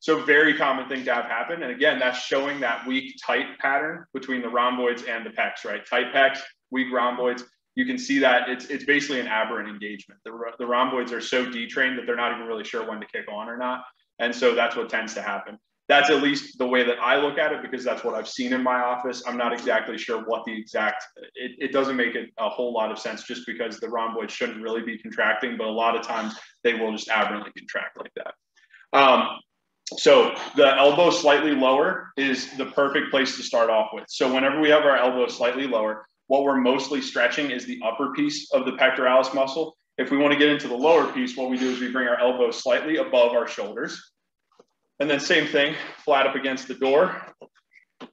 So very common thing to have happen. And again, that's showing that weak tight pattern between the rhomboids and the pecs, right? Tight pecs, weak rhomboids. You can see that it's basically an aberrant engagement. The rhomboids are so detrained that they're not even really sure when to kick on or not. And so that's what tends to happen. That's at least the way that I look at it because that's what I've seen in my office. I'm not exactly sure what the exact, it doesn't make it a whole lot of sense just because the rhomboids shouldn't really be contracting, but a lot of times they will just aberrantly contract like that. So the elbow slightly lower is the perfect place to start off with. So whenever we have our elbow slightly lower, what we're mostly stretching is the upper piece of the pectoralis muscle. If we want to get into the lower piece, what we do is we bring our elbow slightly above our shoulders. And then same thing, flat up against the door,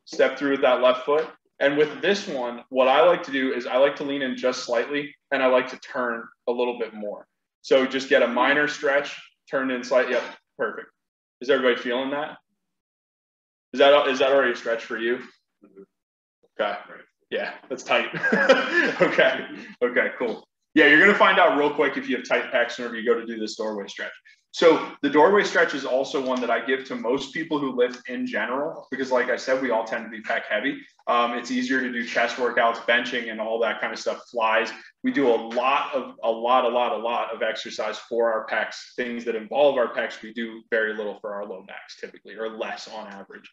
step through with that left foot. And with this one, what I like to do is I like to lean in just slightly and I like to turn a little bit more. So just get a minor stretch, turn in slightly, yep, perfect. Is everybody feeling that? Is that already a stretch for you? Okay, yeah, that's tight. Okay, cool. Yeah, you're gonna find out real quick if you have tight pecs whenever you go to do this doorway stretch. So the doorway stretch is also one that I give to most people who lift in general, because like I said, we all tend to be pec heavy. It's easier to do chest workouts, benching, and all that kind of stuff. Flies. We do a lot of exercise for our pecs. Things that involve our pecs, we do very little for our low backs typically, or less on average.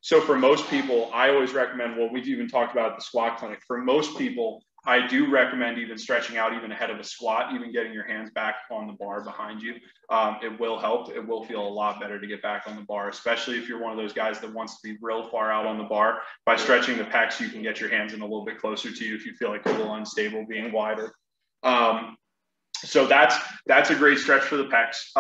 So for most people, I always recommend, well, we've even talked about at the squat clinic. For most people, I do recommend even stretching out even ahead of a squat, even getting your hands back on the bar behind you. It will help. It will feel a lot better to get back on the bar, especially if you're one of those guys that wants to be real far out on the bar. By stretching the pecs, you can get your hands in a little bit closer to you if you feel like you're a little unstable being wider. So that's a great stretch for the pecs.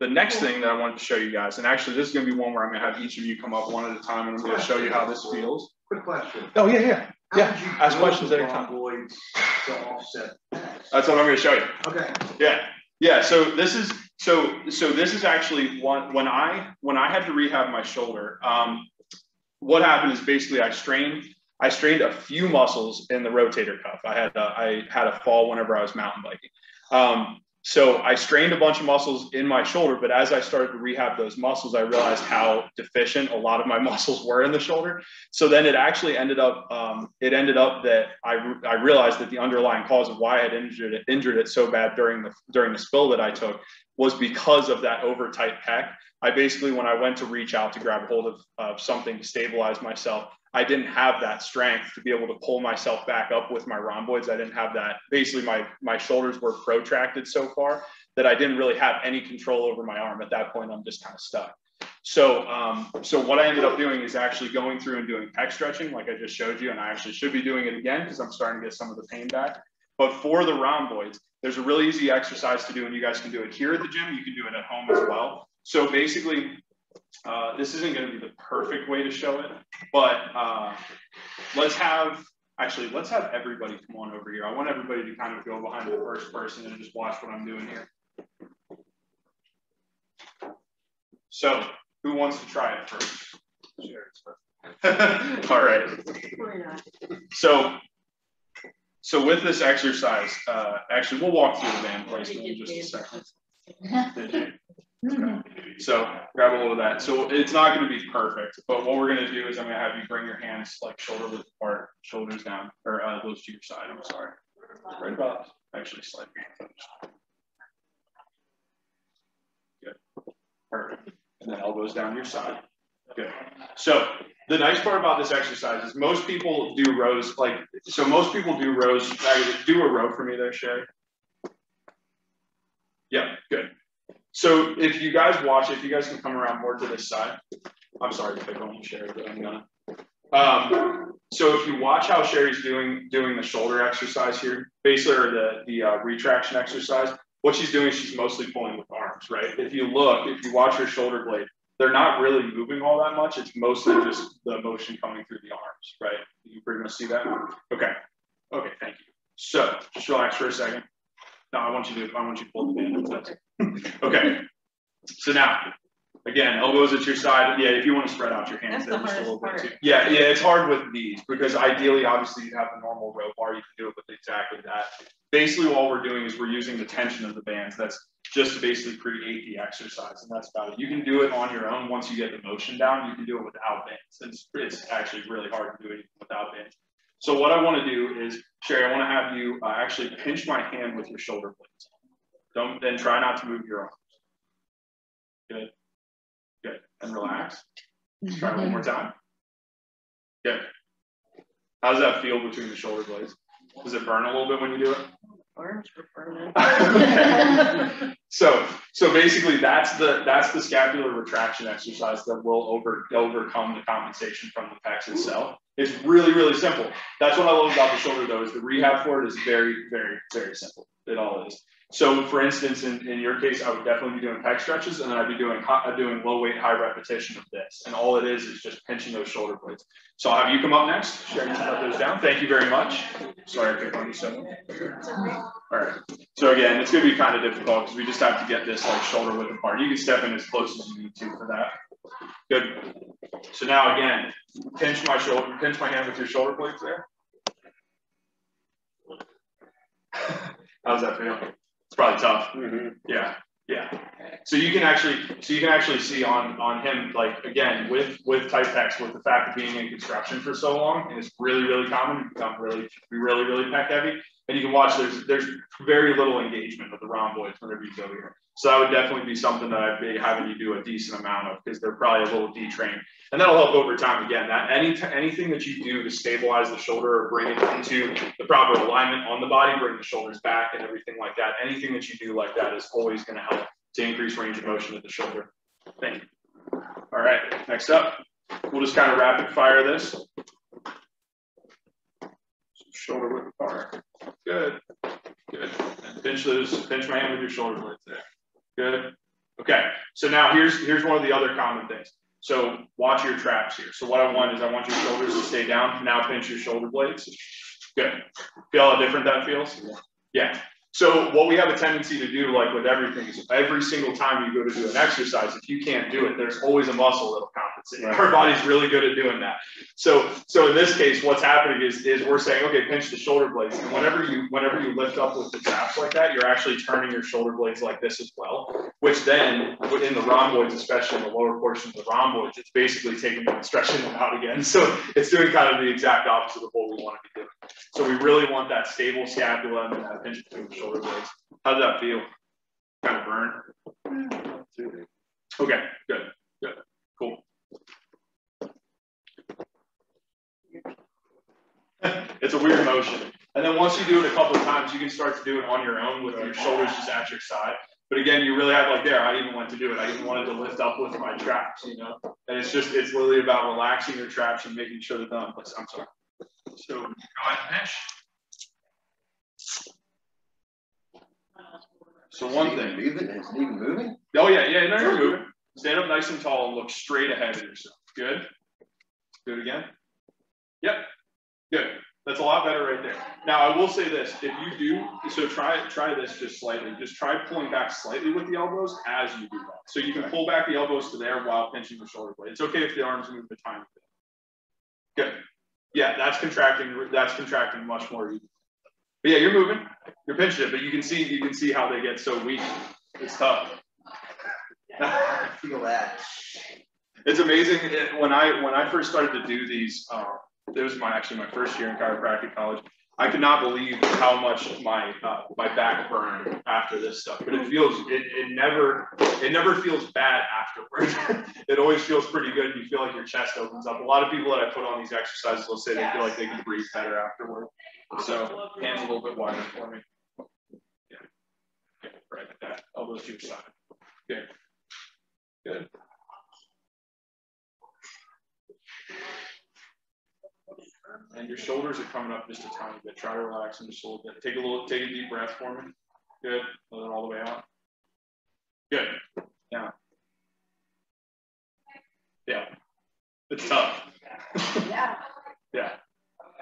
The next thing that I wanted to show you guys, and actually this is going to be one where I'm going to have each of you come up one at a time, and I'm going to show you how this feels. Quick question. Oh, yeah. How did you Ask build questions the at a time. rhomboids to offset pecs? That's what I'm going to show you. Okay. Yeah. So this is actually one when I had to rehab my shoulder. What happened is basically I strained a few muscles in the rotator cuff. I had a fall whenever I was mountain biking. So I strained a bunch of muscles in my shoulder, but as I started to rehab those muscles, I realized how deficient a lot of my muscles were in the shoulder. So then it actually ended up that I realized that the underlying cause of why I had injured it so bad during the spill that I took was because of that over tight pec. I basically, when I went to reach out to grab hold of something to stabilize myself, I didn't have that strength to be able to pull myself back up with my rhomboids. I didn't have that. Basically, my shoulders were protracted so far that I didn't really have any control over my arm. At that point, I'm just kind of stuck. So what I ended up doing is actually going through and doing pec stretching, like I just showed you, and I actually should be doing it again because I'm starting to get some of the pain back. But for the rhomboids, there's a really easy exercise to do, and you guys can do it here at the gym. You can do it at home as well. So basically, this isn't going to be the perfect way to show it, but let's have everybody come on over here. I want everybody to kind of go behind the first person and just watch what I'm doing here. So who wants to try it first? All right. So with this exercise, actually we'll walk through the band placement in just a second. So grab a hold of that. So it's not going to be perfect, but what we're going to do is I'm going to have you bring your hands like shoulder width apart, shoulders down, or elbows to your side. I'm sorry. Right about, actually slightly. Good. Perfect. And then elbows down your side. Good. So the nice part about this exercise is most people do rows most people do rows. Do a row for me there, Sherry. Yeah, good. So if you guys watch, if you guys can come around more to this side, I'm sorry to pick on you, Sherry, but I'm gonna. So if you watch how Sherry's doing the shoulder exercise here, basically, or the retraction exercise, what she's doing is she's mostly pulling with arms, right? If you watch her shoulder blade, they're not really moving all that much. It's mostly just the motion coming through the arms, right? You pretty much see that? Okay, thank you. So just relax for a second. No, I want you to pull the band. Okay. So now, again, elbows at your side. Yeah, if you want to spread out your hands there just a little bit too. Yeah, it's hard with these because ideally, obviously, you have the normal row bar. You can do it with exactly that. Basically, all we're doing is we're using the tension of the bands. That's just to basically create the exercise, and that's about it. You can do it on your own once you get the motion down. You can do it without bands. It's actually really hard to do it without bands. So what I want to do is, Sherry, I want to have you actually pinch my hand with your shoulder blades. Then try not to move your arms. Good. And relax. Try one more time. Good. How does that feel between the shoulder blades? Does it burn a little bit when you do it? Arms were burning. Okay. So basically that's the scapular retraction exercise that will overcome the compensation from the pecs itself. It's really, really simple. That's what I love about the shoulder though, is the rehab for it is very, very, very simple. It all is. So for instance, in your case, I would definitely be doing pec stretches, and then I'd be doing low weight, high repetition of this. And all it is just pinching those shoulder blades. So I'll have you come up next. Sherry, you put those down. Thank you very much. Sorry I picked on you so much. All right. So again, it's going to be kind of difficult because we just have to get this like shoulder width apart. You can step in as close as you need to for that. Good. So now again, pinch my hand with your shoulder blades there. How does that feel? It's probably tough. Yeah. Yeah. So you can actually see on him, like, again, with tight pecs, with the fact of being in construction for so long, and it's really common to become really pec heavy. And you can watch there's very little engagement with the rhomboids whenever you go here. So that would definitely be something that I'd be having you do a decent amount of, because they're probably a little detrained. And that'll help over time. Again, that anything that you do to stabilize the shoulder or bring it into the proper alignment on the body, bring the shoulders back and everything like that, anything that you do like that is always going to help to increase range of motion of the shoulder. Thank you. All right, next up, we'll just kind of rapid fire this. Shoulder width apart. Good. And pinch my hand with your shoulder blades there. Good. Okay, so now here's one of the other common things. So watch your traps here. So what I want your shoulders to stay down. Now pinch your shoulder blades. Good. Feel how different that feels? Yeah. So what we have a tendency to do, like with everything, is every single time you go to do an exercise, if you can't do it, there's always a muscle that'll compensate. Our body's really good at doing that. So in this case, what's happening is we're saying, okay, pinch the shoulder blades. And whenever you lift up with the traps like that, you're actually turning your shoulder blades like this as well, which then within the rhomboids, especially in the lower portion of the rhomboids, it's basically taking them and stretching them out again. So it's doing kind of the exact opposite of what we want to be doing. So we really want that stable scapula and that pinch between the shoulder blades. How does that feel? Kind of burn? Okay, good, cool. It's a weird motion. And then once you do it a couple of times, you can start to do it on your own with your shoulders just at your side. But again, you really have, like there, I even went to do it. I even wanted to lift up with my traps, you know? And it's literally about relaxing your traps and making sure that they're in place. I'm sorry. So go ahead and pinch. So one thing. Is it even moving? Oh yeah, no, you're moving. Stand up nice and tall and look straight ahead of yourself. Good. Do it again. Yep. Good. That's a lot better right there. Now I will say this: if you do, so try this just slightly. Just try pulling back slightly with the elbows as you do that. So you can pull back the elbows to there while pinching the shoulder blade. It's okay if the arms move a tiny bit. Good. Yeah, that's contracting. That's contracting much more easily. But yeah, you're moving. You're pinching it, but you can see how they get so weak. It's tough. I feel that. It's amazing. When I first started to do these, it was actually my first year in chiropractic college. I could not believe how much my back burned after this stuff. But it never feels bad afterward. It always feels pretty good. You feel like your chest opens up. A lot of people that I put on these exercises will say they feel like they can breathe better afterward. So hands a little bit wider for me. Yeah. Okay, right like that. Elbows to your side. Okay. Good. And your shoulders are coming up just a tiny bit. Try to relax them just a little bit. Take a deep breath for me. Good. Let it all the way out. Good. Down. Yeah. It's tough. Yeah.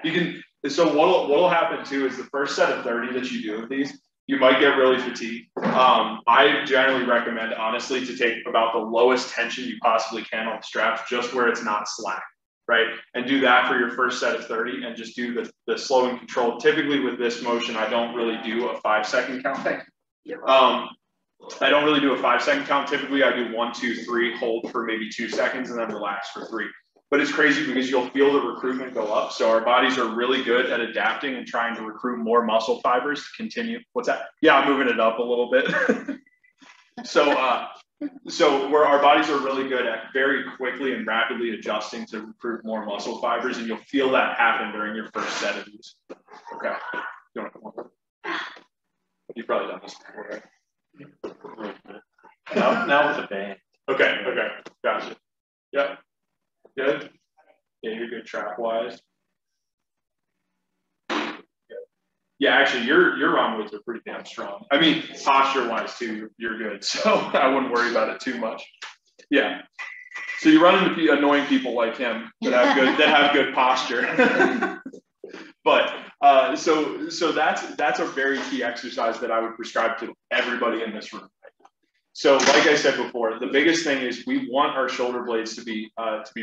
You can. So what'll happen too is the first set of 30 that you do of these, you might get really fatigued. I generally recommend, honestly, to take about the lowest tension you possibly can on the straps, just where it's not slack, right? And do that for your first set of 30 and just do the slow and controlled. Typically with this motion, I don't really do a 5-second count. I don't really do a 5-second count. Typically I do 1, 2, 3, hold for maybe 2 seconds and then relax for 3. But it's crazy because you'll feel the recruitment go up. So our bodies are really good at adapting and trying to recruit more muscle fibers to continue. What's that? Yeah, I'm moving it up a little bit. So where our bodies are really good at very quickly and rapidly adjusting to recruit more muscle fibers, and you'll feel that happen during your first set of these. Okay. You want to come over? You've probably done this before, right? Now with the band. Okay. Gotcha. Yep. Good. Yeah, you're good trap wise. Yeah, actually, your rhomboids are pretty damn strong. I mean, posture wise too, you're good. So I wouldn't worry about it too much. Yeah. So you run into annoying people like him that have good posture. But so that's a very key exercise that I would prescribe to everybody in this room. So like I said before, the biggest thing is we want our shoulder blades to be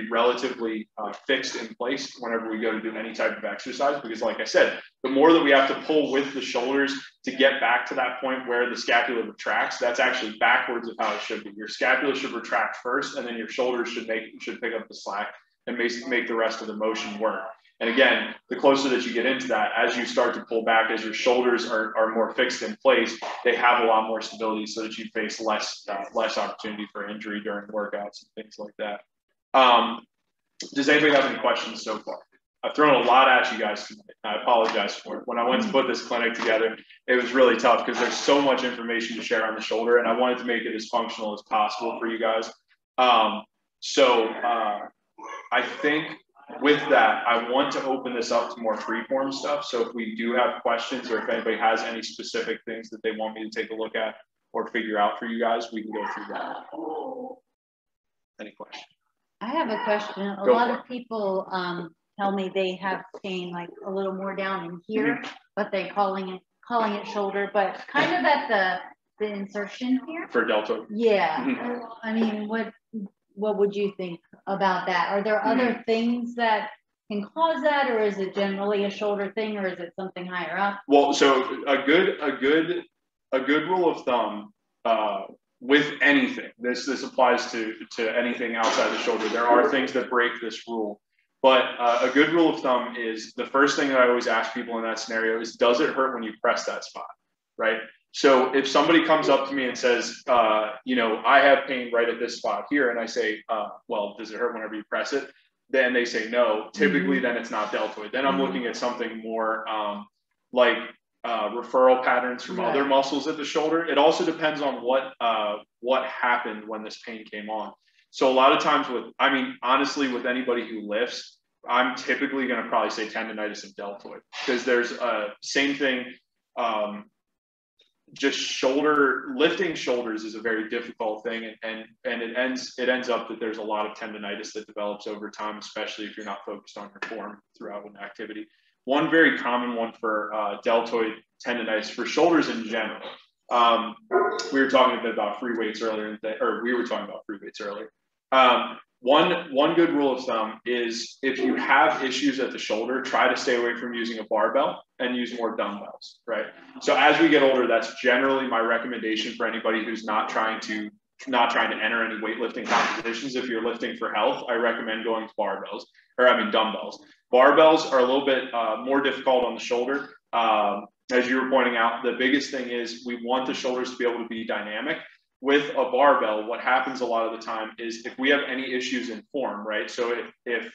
relatively fixed in place whenever we go to do any type of exercise, because like I said, the more that we have to pull with the shoulders to get back to that point where the scapula retracts, that's actually backwards of how it should be. Your scapula should retract first, and then your shoulders should pick up the slack and make the rest of the motion work. And again, the closer that you get into that, as you start to pull back, as your shoulders are more fixed in place, they have a lot more stability so that you face less opportunity for injury during workouts and things like that. Does anybody have any questions so far? I've thrown a lot at you guys tonight. I apologize for it. When I went to put this clinic together, it was really tough because there's so much information to share on the shoulder, and I wanted to make it as functional as possible for you guys. I think with that, I want to open this up to more freeform stuff. So if we do have questions, or if anybody has any specific things that they want me to take a look at or figure out for you guys, we can go through that. Any questions? I have a question. A Go lot for of people tell me they have pain like a little more down in here, but they're calling it shoulder, but kind of at the insertion here. For deltoid? Yeah. I mean, what would you think about that? Are there other things that can cause that, or is it generally a shoulder thing, or is it something higher up? Well, so a good rule of thumb with anything, this applies to anything outside the shoulder. There are things that break this rule, but a good rule of thumb is the first thing that I always ask people in that scenario is, does it hurt when you press that spot, right? So if somebody comes up to me and says, you know, I have pain right at this spot here, and I say, well, does it hurt whenever you press it? Then they say no. Typically, then it's not deltoid. Then I'm looking at something more like referral patterns from other muscles at the shoulder. It also depends on what happened when this pain came on. So a lot of times honestly, with anybody who lifts, I'm typically going to probably say tendonitis of deltoid, because there's same thing. Just lifting shoulders is a very difficult thing, and it ends up that there's a lot of tendonitis that develops over time, especially if you're not focused on your form throughout an activity. One very common one for deltoid tendonitis for shoulders in general. We were talking a bit about free weights earlier, One good rule of thumb is, if you have issues at the shoulder, try to stay away from using a barbell and use more dumbbells, right? So as we get older, that's generally my recommendation for anybody who's not trying to enter any weightlifting competitions. If you're lifting for health, I recommend going to dumbbells. Barbells are a little bit more difficult on the shoulder. As you were pointing out, the biggest thing is we want the shoulders to be able to be dynamic. With a barbell, what happens a lot of the time is, if we have any issues in form, right? So if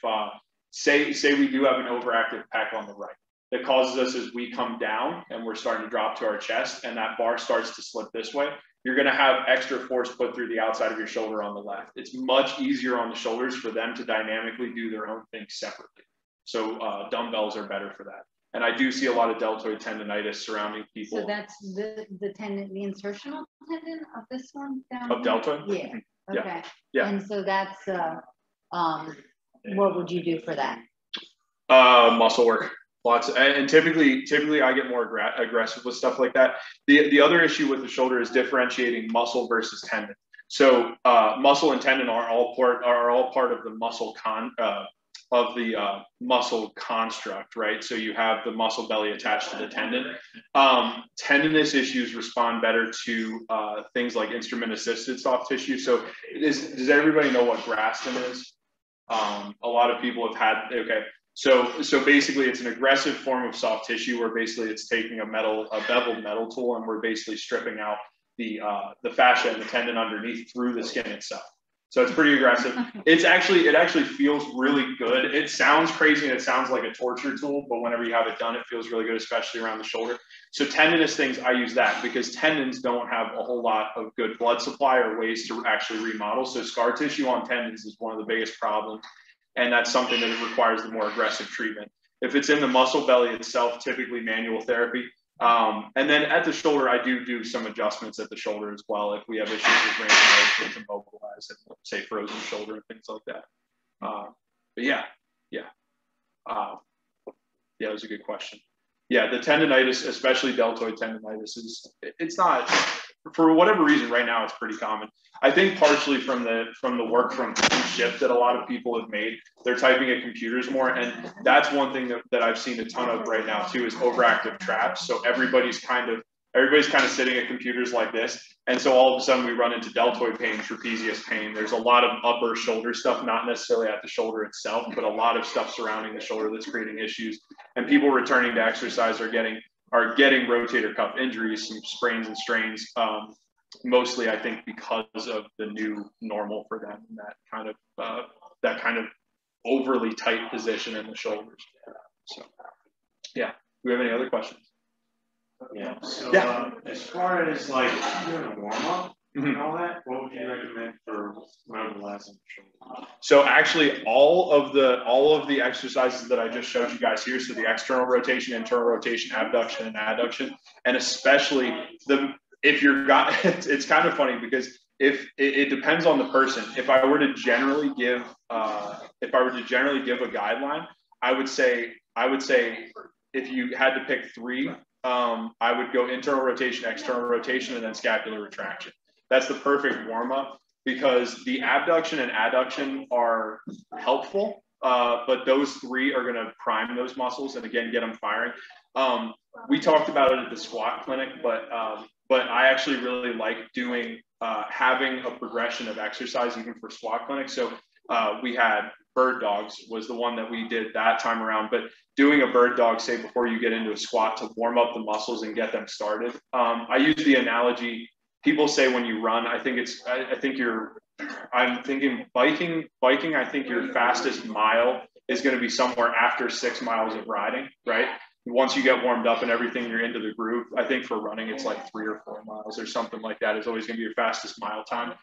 say we do have an overactive pec on the right, that causes us, as we come down and we're starting to drop to our chest, and that bar starts to slip this way, you're going to have extra force put through the outside of your shoulder on the left. It's much easier on the shoulders for them to dynamically do their own thing separately. So dumbbells are better for that. And I do see a lot of deltoid tendonitis surrounding people. So that's the insertional tendon of this one down Of deltoid? Yeah. Okay. Yeah. And so that's what would you do for that? Muscle work. Lots, and typically I get more aggressive with stuff like that. The other issue with the shoulder is differentiating muscle versus tendon. So muscle and tendon are all part of the muscle muscle construct, right? So you have the muscle belly attached to the tendon. Tendinous issues respond better to things like instrument-assisted soft tissue. So does everybody know what Graston is? A lot of people have had, okay. So basically it's an aggressive form of soft tissue where basically it's taking a beveled metal tool, and we're basically stripping out the fascia and the tendon underneath through the skin itself. So it's pretty aggressive. It actually feels really good. It sounds crazy and it sounds like a torture tool, but whenever you have it done, it feels really good, especially around the shoulder. So tendinous things, I use that because tendons don't have a whole lot of good blood supply or ways to actually remodel. So scar tissue on tendons is one of the biggest problems. And that's something that requires the more aggressive treatment. If it's in the muscle belly itself, typically manual therapy. And then at the shoulder, I do some adjustments at the shoulder as well. If we have issues with range of motion to mobilize, and say frozen shoulder and things like that. But yeah, it was a good question. Yeah, the tendonitis, especially deltoid tendonitis, it's not for whatever reason, right now it's pretty common. I think partially from the work from home shift that a lot of people have made. They're typing at computers more, and that's one thing that I've seen a ton of right now too is overactive traps. So everybody's kind of sitting at computers like this, and so all of a sudden we run into deltoid pain, trapezius pain. There's a lot of upper shoulder stuff, not necessarily at the shoulder itself, but a lot of stuff surrounding the shoulder that's creating issues. And people returning to exercise are getting rotator cuff injuries, some sprains and strains. Mostly, I think, because of the new normal for them, and that kind of overly tight position in the shoulders. So, yeah. Do we have any other questions? Yeah. So, Yeah. As far as like doing a warm up and all that, what would you recommend for mobilizing the shoulder? So actually, all of the exercises that I just showed you guys here, so the external rotation, internal rotation, abduction, and adduction, and especially if you're it's kind of funny because if it depends on the person. If I were to generally give a guideline, I would say if you had to pick three, I would go internal rotation, external rotation, and then scapular retraction. That's the perfect warm up because the abduction and adduction are helpful, but those three are going to prime those muscles and again get them firing. We talked about it at the squat clinic, but I actually really like doing having a progression of exercise even for squat clinic. So we had bird dogs was the one that we did that time around, but doing a bird dog, say before you get into a squat to warm up the muscles and get them started. I use the analogy, people say when you run, I'm thinking biking, I think your fastest mile is going to be somewhere after 6 miles of riding, right? Once you get warmed up and everything, you're into the groove. I think for running, it's like 3 or 4 miles or something like that is always going to be your fastest mile time.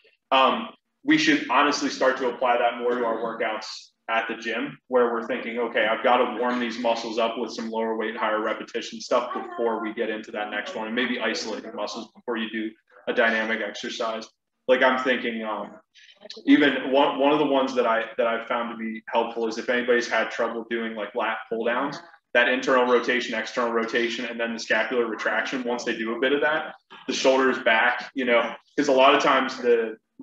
We should honestly start to apply that more to our workouts at the gym where we're thinking, okay, I've got to warm these muscles up with some lower weight, higher repetition stuff before we get into that next one, and maybe isolating muscles before you do a dynamic exercise. Like I'm thinking, even one of the ones that I've found to be helpful is if anybody's had trouble doing like lat pull downs, that internal rotation, external rotation, and then the scapular retraction. Once they do a bit of that, the shoulders back, because a lot of times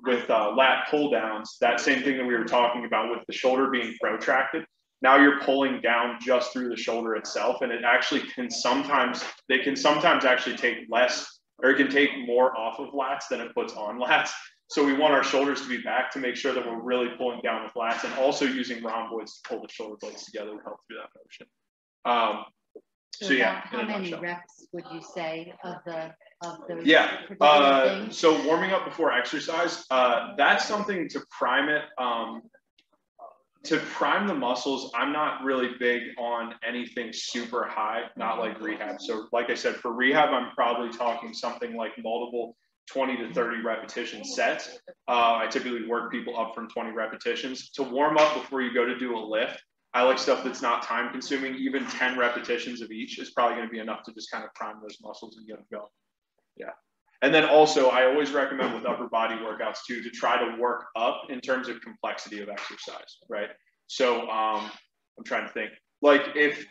with lat pull downs, that same thing that we were talking about with the shoulder being protracted, now you're pulling down just through the shoulder itself. And it actually can sometimes actually take less, or it can take more off of lats than it puts on lats. So we want our shoulders to be back to make sure that we're really pulling down with lats and also using rhomboids to pull the shoulder blades together to help through that motion. So yeah, how many reps would you say of those? Yeah. So warming up before exercise, that's something to prime it. To prime the muscles, I'm not really big on anything super high, not like rehab. So like I said, for rehab, I'm probably talking something like multiple 20 to 30 repetition sets. I typically work people up from 20 repetitions. To warm up before you go to do a lift, I like stuff that's not time consuming. Even 10 repetitions of each is probably going to be enough to just kind of prime those muscles and get them going. Yeah. And then also, I always recommend with upper body workouts too, to try to work up in terms of complexity of exercise, right? So I'm trying to think, like if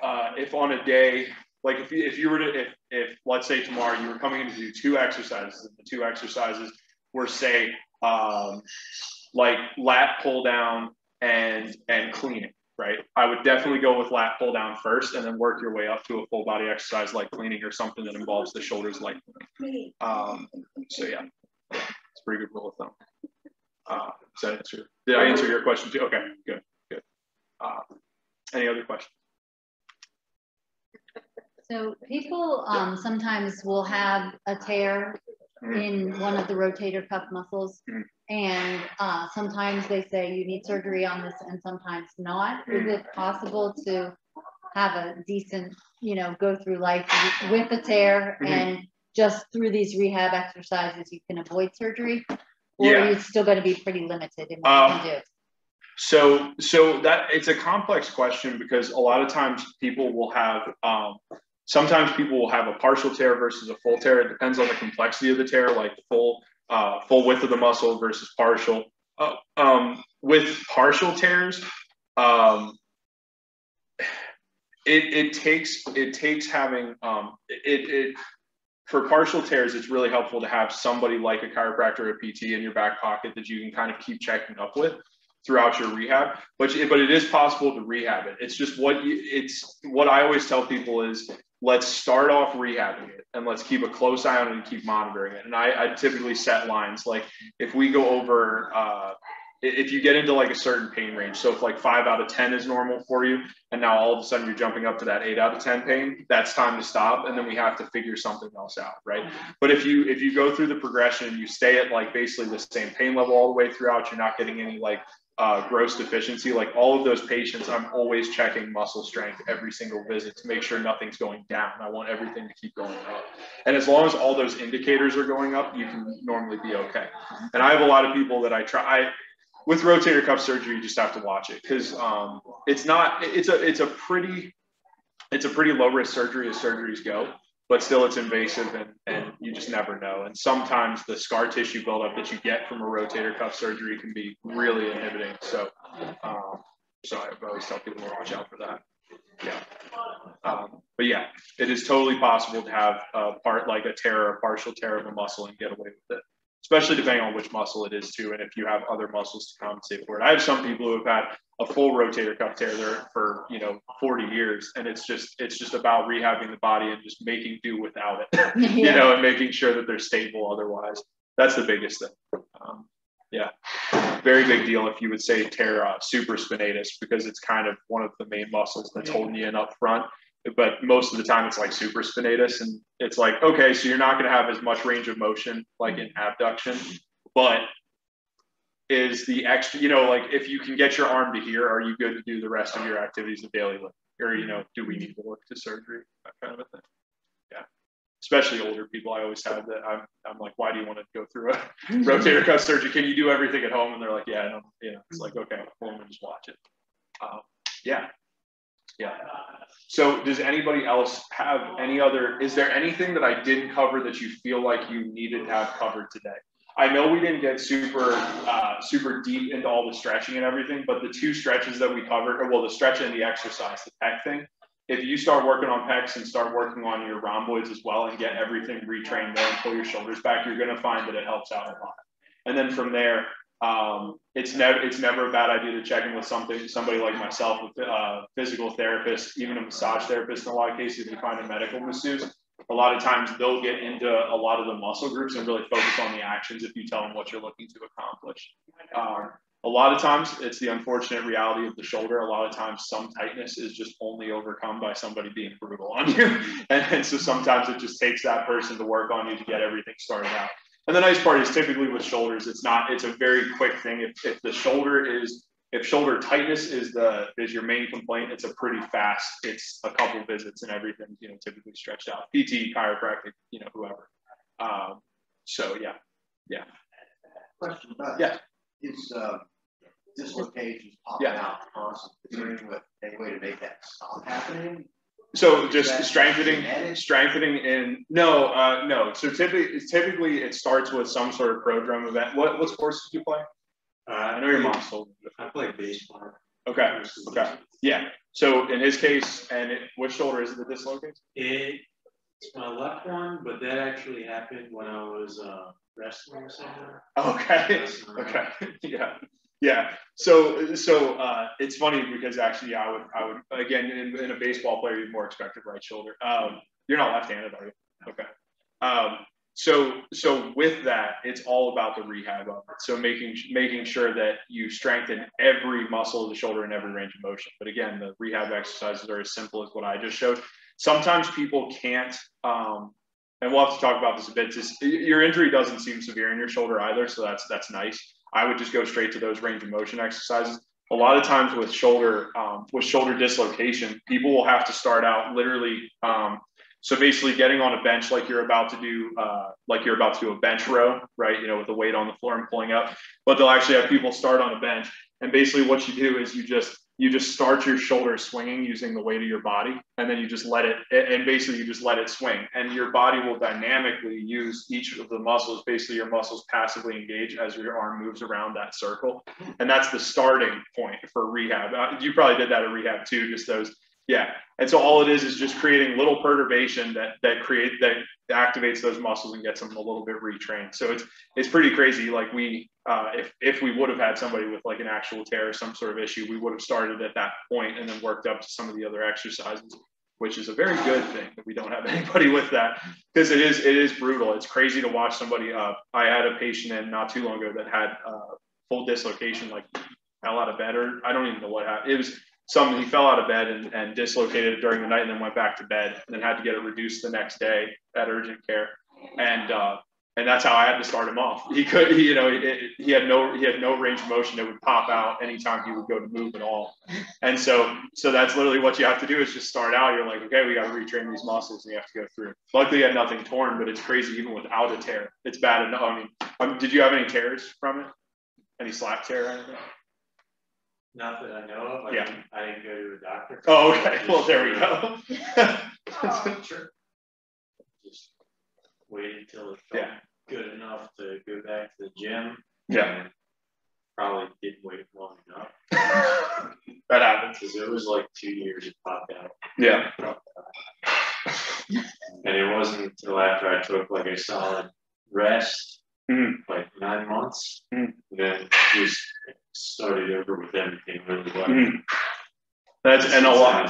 on a day, like if let's say tomorrow you were coming in to do 2 exercises, and the 2 exercises were say like lat pull down and cleaning. Right. I would definitely go with lat pull down first and then work your way up to a full body exercise like cleaning or something that involves the shoulders like cleaning. So yeah, it's a pretty good rule of thumb. Did I answer your question too? Okay, good. Any other questions? So people sometimes will have a tear in one of the rotator cuff muscles. And sometimes they say you need surgery on this and sometimes not. Is it possible to have a decent, go through life with a tear and just through these rehab exercises, you can avoid surgery? Or are you still going to be pretty limited in what you can do? So that it's a complex question because a lot of times people will have, sometimes people will have a partial tear versus a full tear. It depends on the complexity of the tear, like full width of the muscle versus partial. With partial tears, it takes having for partial tears, it's really helpful to have somebody like a chiropractor or a PT in your back pocket that you can kind of keep checking up with throughout your rehab. But it is possible to rehab it. It's just what I always tell people is, let's start off rehabbing it and let's keep a close eye on it and keep monitoring it. And I typically set lines, like if we go over, if you get into like a certain pain range, so if like 5 out of 10 is normal for you, and now all of a sudden you're jumping up to that 8 out of 10 pain, that's time to stop. And then we have to figure something else out, right? But if you go through the progression, you stay at like basically the same pain level all the way throughout, you're not getting any like gross deficiency, like all of those patients, I'm always checking muscle strength every single visit to make sure nothing's going down. I want everything to keep going up. And as long as all those indicators are going up, you can normally be okay. And I have a lot of people that I try, with rotator cuff surgery, you just have to watch it because it's a pretty low risk surgery as surgeries go, but still it's invasive and you just never know. And sometimes the scar tissue buildup that you get from a rotator cuff surgery can be really inhibiting. So I always tell people to watch out for that. Yeah. But yeah, it is totally possible to have a part like a tear or a partial tear of a muscle and get away with it, especially depending on which muscle it is too, and if you have other muscles to compensate for it. I have some people who have had a full rotator cuff tear there for 40 years, and it's just about rehabbing the body and just making do without it, and making sure that they're stable otherwise. That's the biggest thing. Yeah, very big deal if you would say tear supraspinatus, because it's kind of one of the main muscles that's holding you in up front. But most of the time it's like supraspinatus, and it's like, okay, so you're not going to have as much range of motion like in abduction, but is the extra, like if you can get your arm to here, are you good to do the rest of your activities of daily living? Or, do we need to look to surgery? That kind of a thing. Yeah. Especially older people, I always have that. I'm like, why do you want to go through a rotator cuff surgery? Can you do everything at home? And they're like, yeah, I don't, it's like, okay, well, let me just watch it. Yeah. So does anybody else have is there anything that I didn't cover that you feel like you needed to have covered today? I know we didn't get super deep into all the stretching and everything, but the 2 stretches that we covered, the stretch and the exercise, the pec thing, if you start working on pecs and start working on your rhomboids as well and get everything retrained there and pull your shoulders back, you're going to find that it helps out a lot. And then from there, it's never a bad idea to check in with somebody like myself, with a physical therapist, even a massage therapist. In a lot of cases, if you find a medical masseuse, a lot of times they'll get into a lot of the muscle groups and really focus on the actions if you tell them what you're looking to accomplish. A lot of times it's the unfortunate reality of the shoulder. A lot of times some tightness is just only overcome by somebody being brutal on you. And so sometimes it just takes that person to work on you to get everything started out. And the nice part is typically with shoulders, it's a very quick thing. If shoulder tightness is your main complaint, it's a pretty fast, it's a couple visits and everything's, typically stretched out. PT, chiropractic, whoever. So yeah. Question about is dislocations popping out constantly. Is there any way to make that stop happening? So just strengthening in no. So typically it starts with some sort of prodrome event. What sports did you play? I know your mom told me. I play baseball. Okay. Yeah. So in his case, which shoulder is it that dislocates? It's my left one, but that actually happened when I was wrestling somewhere. Okay. Yeah. So it's funny because actually I would again in a baseball player you're more expected right shoulder. You're not left-handed, are you? Okay. So with that, it's all about the rehab of it. So making sure that you strengthen every muscle of the shoulder and every range of motion. But again, the rehab exercises are as simple as what I just showed. Sometimes people can't, and we'll have to talk about this a bit. Your injury doesn't seem severe in your shoulder either, so that's nice. I would just go straight to those range of motion exercises. A lot of times with shoulder dislocation, people will have to start out literally. So basically getting on a bench like you're about to do a bench row, right? With the weight on the floor and pulling up. But they'll actually have people start on a bench. And basically what you do is you just start your shoulder swinging using the weight of your body. And then you just let it swing. And your body will dynamically use each of the muscles. Basically your muscles passively engage as your arm moves around that circle. And that's the starting point for rehab. You probably did that at rehab too, just those Yeah. And so all it is just creating little perturbation that activates those muscles and gets them a little bit retrained. So it's pretty crazy. Like if we would have had somebody with like an actual tear or some sort of issue, we would have started at that point and then worked up to some of the other exercises, which is a very good thing that we don't have anybody with that, because it is brutal. It's crazy to watch somebody. I had a patient in not too long ago that had full dislocation, like fell out of bed, or I don't even know what happened. It was something, he fell out of bed and dislocated it during the night and then went back to bed and then had to get it reduced the next day at urgent care. And that's how I had to start him off. He had no range of motion that would pop out anytime he would go to move at all. And so that's literally what you have to do, is just start out. You're like, okay, we got to retrain these muscles and you have to go through. Luckily, he had nothing torn, but it's crazy even without a tear. It's bad enough. I mean, did you have any tears from it? Any slap tear or anything? Not that I know of. I didn't go to a doctor. Oh, okay. Well, there we go. Sure. Just waited until it felt good enough to go back to the gym. Yeah. Probably didn't wait long enough. That happens. Because it was like 2 years it popped out. Yeah. And it wasn't until after I took like a solid rest, like 9 months, then just started over with everything really well. That's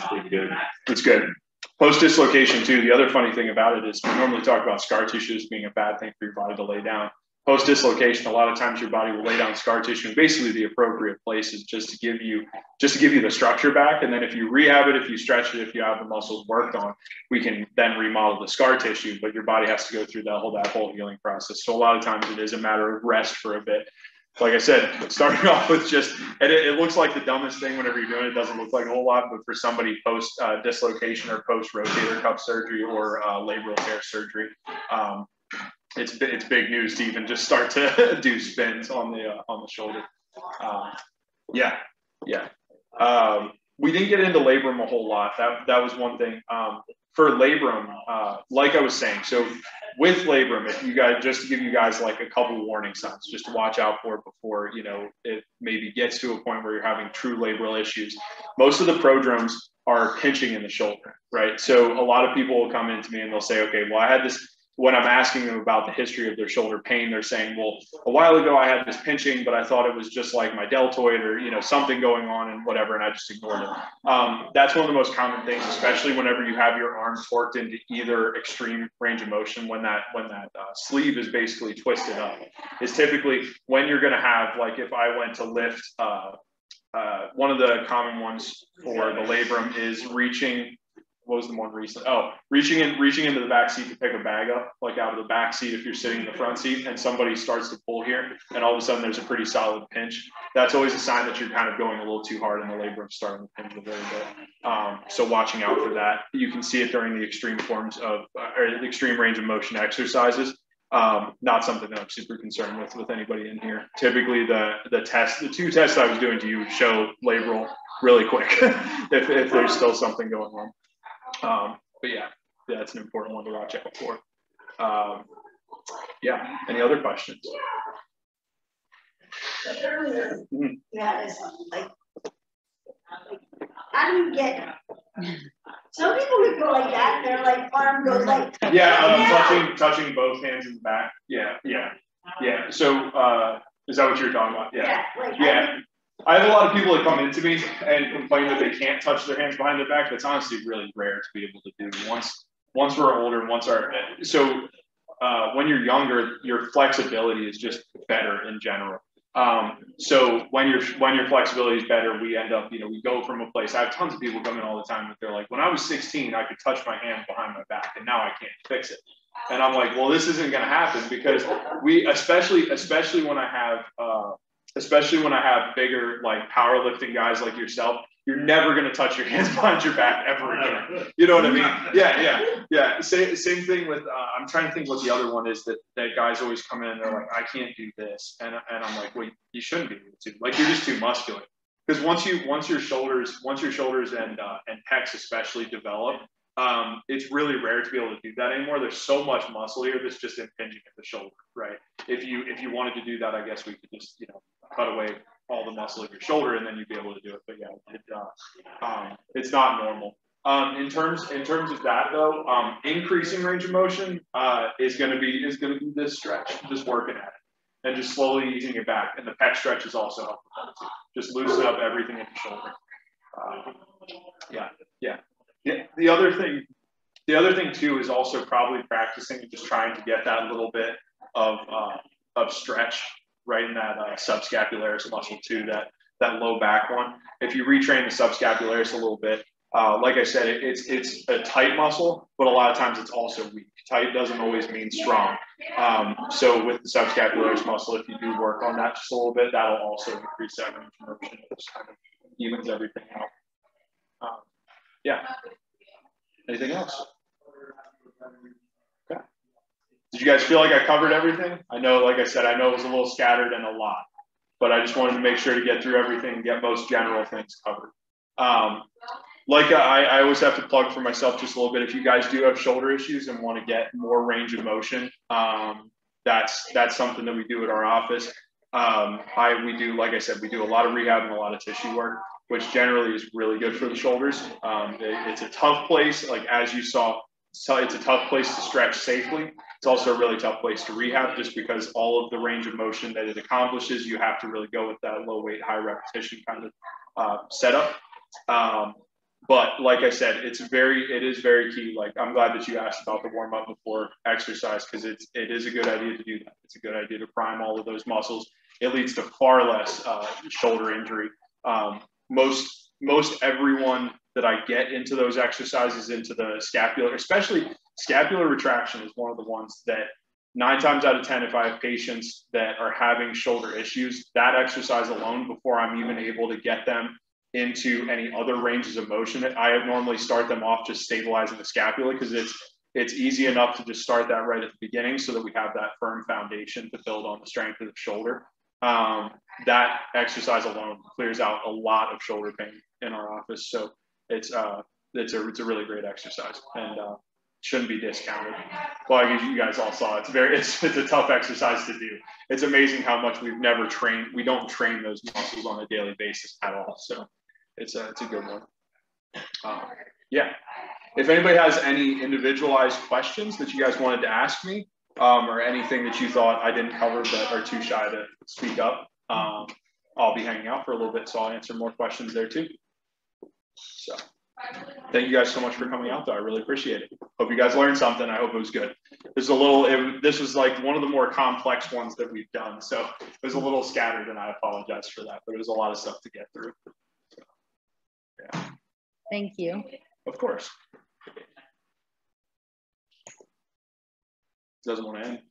pretty good. It's good. Post dislocation too. The other funny thing about it is we normally talk about scar tissue as being a bad thing for your body to lay down. Post dislocation, a lot of times your body will lay down scar tissue in basically the appropriate places just to give you the structure back. And then if you rehab it, if you stretch it, if you have the muscles worked on, we can then remodel the scar tissue. But your body has to go through that whole healing process. So a lot of times it is a matter of rest for a bit. Like I said, starting off with and it looks like the dumbest thing whenever you're doing it. It doesn't look like a whole lot, but for somebody post dislocation or post rotator cuff surgery or labral tear surgery, it's big news to even just start to do spins on the shoulder. We didn't get into labrum a whole lot. That was one thing. For labrum, like I was saying, so with labrum, if you guys, just to give you guys like a couple warning signs, just to watch out for before, it maybe gets to a point where you're having true labral issues. Most of the prodromes are pinching in the shoulder, right? So a lot of people will come into me and they'll say, okay, well, I had this, when I'm asking them about the history of their shoulder pain, they're saying, well, a while ago I had this pinching, but I thought it was just like my deltoid or, something going on and whatever, and I just ignored it. That's one of the most common things, especially whenever you have your arm torqued into either extreme range of motion, when that sleeve is basically twisted up, is typically when you're gonna have, like if I went to lift, one of the common ones for the labrum is reaching. What was the one recent? Oh, reaching into the back seat to pick a bag up, like out of the back seat if you're sitting in the front seat, and somebody starts to pull here, and all of a sudden there's a pretty solid pinch. That's always a sign that you're kind of going a little too hard, and the labrum starting to pinch a little bit. So watching out for that. You can see it during the extreme forms of or the extreme range of motion exercises. Not something that I'm super concerned with anybody in here. Typically, the two tests I was doing to you show labral really quick if there's still something going on. But yeah, that's an important one to watch out for. Any other questions? Earlier, it's like, how do you get? Some people would go like that, their like arm goes like. Touching both hands in the back. Yeah. So is that what you're talking about? Yeah. I have a lot of people that come into me and complain that they can't touch their hands behind their back. That's honestly really rare to be able to do. Once we're older, when you're younger, your flexibility is just better in general. So when your flexibility is better, we end up, we go from a place. I have tons of people come in all the time that they're like, when I was 16, I could touch my hand behind my back, and now I can't fix it. And I'm like, well, this isn't going to happen, because especially when I have bigger, like powerlifting guys like yourself, you're never going to touch your hands behind your back ever again. You know what I mean? Yeah. Same thing with, I'm trying to think what the other one is that guys always come in and they're like, I can't do this. And I'm like, well, you shouldn't be able to. Like, you're just too muscular. Because once your shoulders and pecs especially develop, it's really rare to be able to do that anymore. There's so much muscle here that's just impinging at the shoulder, right? If you wanted to do that, I guess we could just, cut away all the muscle of your shoulder and then you'd be able to do it. But yeah, it's not normal. In terms of that though, increasing range of motion is going to be this stretch, just working at it and just slowly easing it back. And the pec stretch is also helpful. Just loosen up everything at the shoulder. The other thing too is also probably practicing and just trying to get that little bit of stretch right in that subscapularis muscle too, that low back one. If you retrain the subscapularis a little bit, like I said, it's a tight muscle, but a lot of times it's also weak. Tight doesn't always mean strong. So with the subscapularis muscle, if you do work on that just a little bit, that'll also increase that range of motion. It just kind of evens everything out. Yeah. Anything else? Okay. Did you guys feel like I covered everything? I know, like I said, I know it was a little scattered and a lot, but I just wanted to make sure to get through everything and get most general things covered. Like I always have to plug for myself just a little bit. If you guys do have shoulder issues and want to get more range of motion, that's something that we do at our office. We do, like I said, we do a lot of rehab and a lot of tissue work, which generally is really good for the shoulders. It's a tough place, like as you saw, it's a tough place to stretch safely. It's also a really tough place to rehab just because all of the range of motion that it accomplishes, you have to really go with that low weight, high repetition kind of setup. But like I said, it is very key. Like I'm glad that you asked about the warm up before exercise because it is a good idea to do that. It's a good idea to prime all of those muscles. It leads to far less shoulder injury. Most everyone that I get into those exercises, into the scapular, especially scapular retraction is one of the ones that 9 times out of 10, if I have patients that are having shoulder issues, that exercise alone, before I'm even able to get them into any other ranges of motion, I normally start them off just stabilizing the scapula because it's easy enough to just start that right at the beginning so that we have that firm foundation to build on the strength of the shoulder. That exercise alone clears out a lot of shoulder pain in our office. So it's a really great exercise and shouldn't be discounted. Well, I guess you guys all saw it's a tough exercise to do. It's amazing how much we don't train those muscles on a daily basis at all. So it's a good one. Yeah. If anybody has any individualized questions that you guys wanted to ask me, or anything that you thought I didn't cover but are too shy to speak up, I'll be hanging out for a little bit, so I'll answer more questions there too. So thank you guys so much for coming out though. I really appreciate it. Hope you guys learned something. I hope it was good. This was like one of the more complex ones that we've done. So it was a little scattered and I apologize for that, but it was a lot of stuff to get through. So, yeah. Thank you. Of course. Doesn't want to end.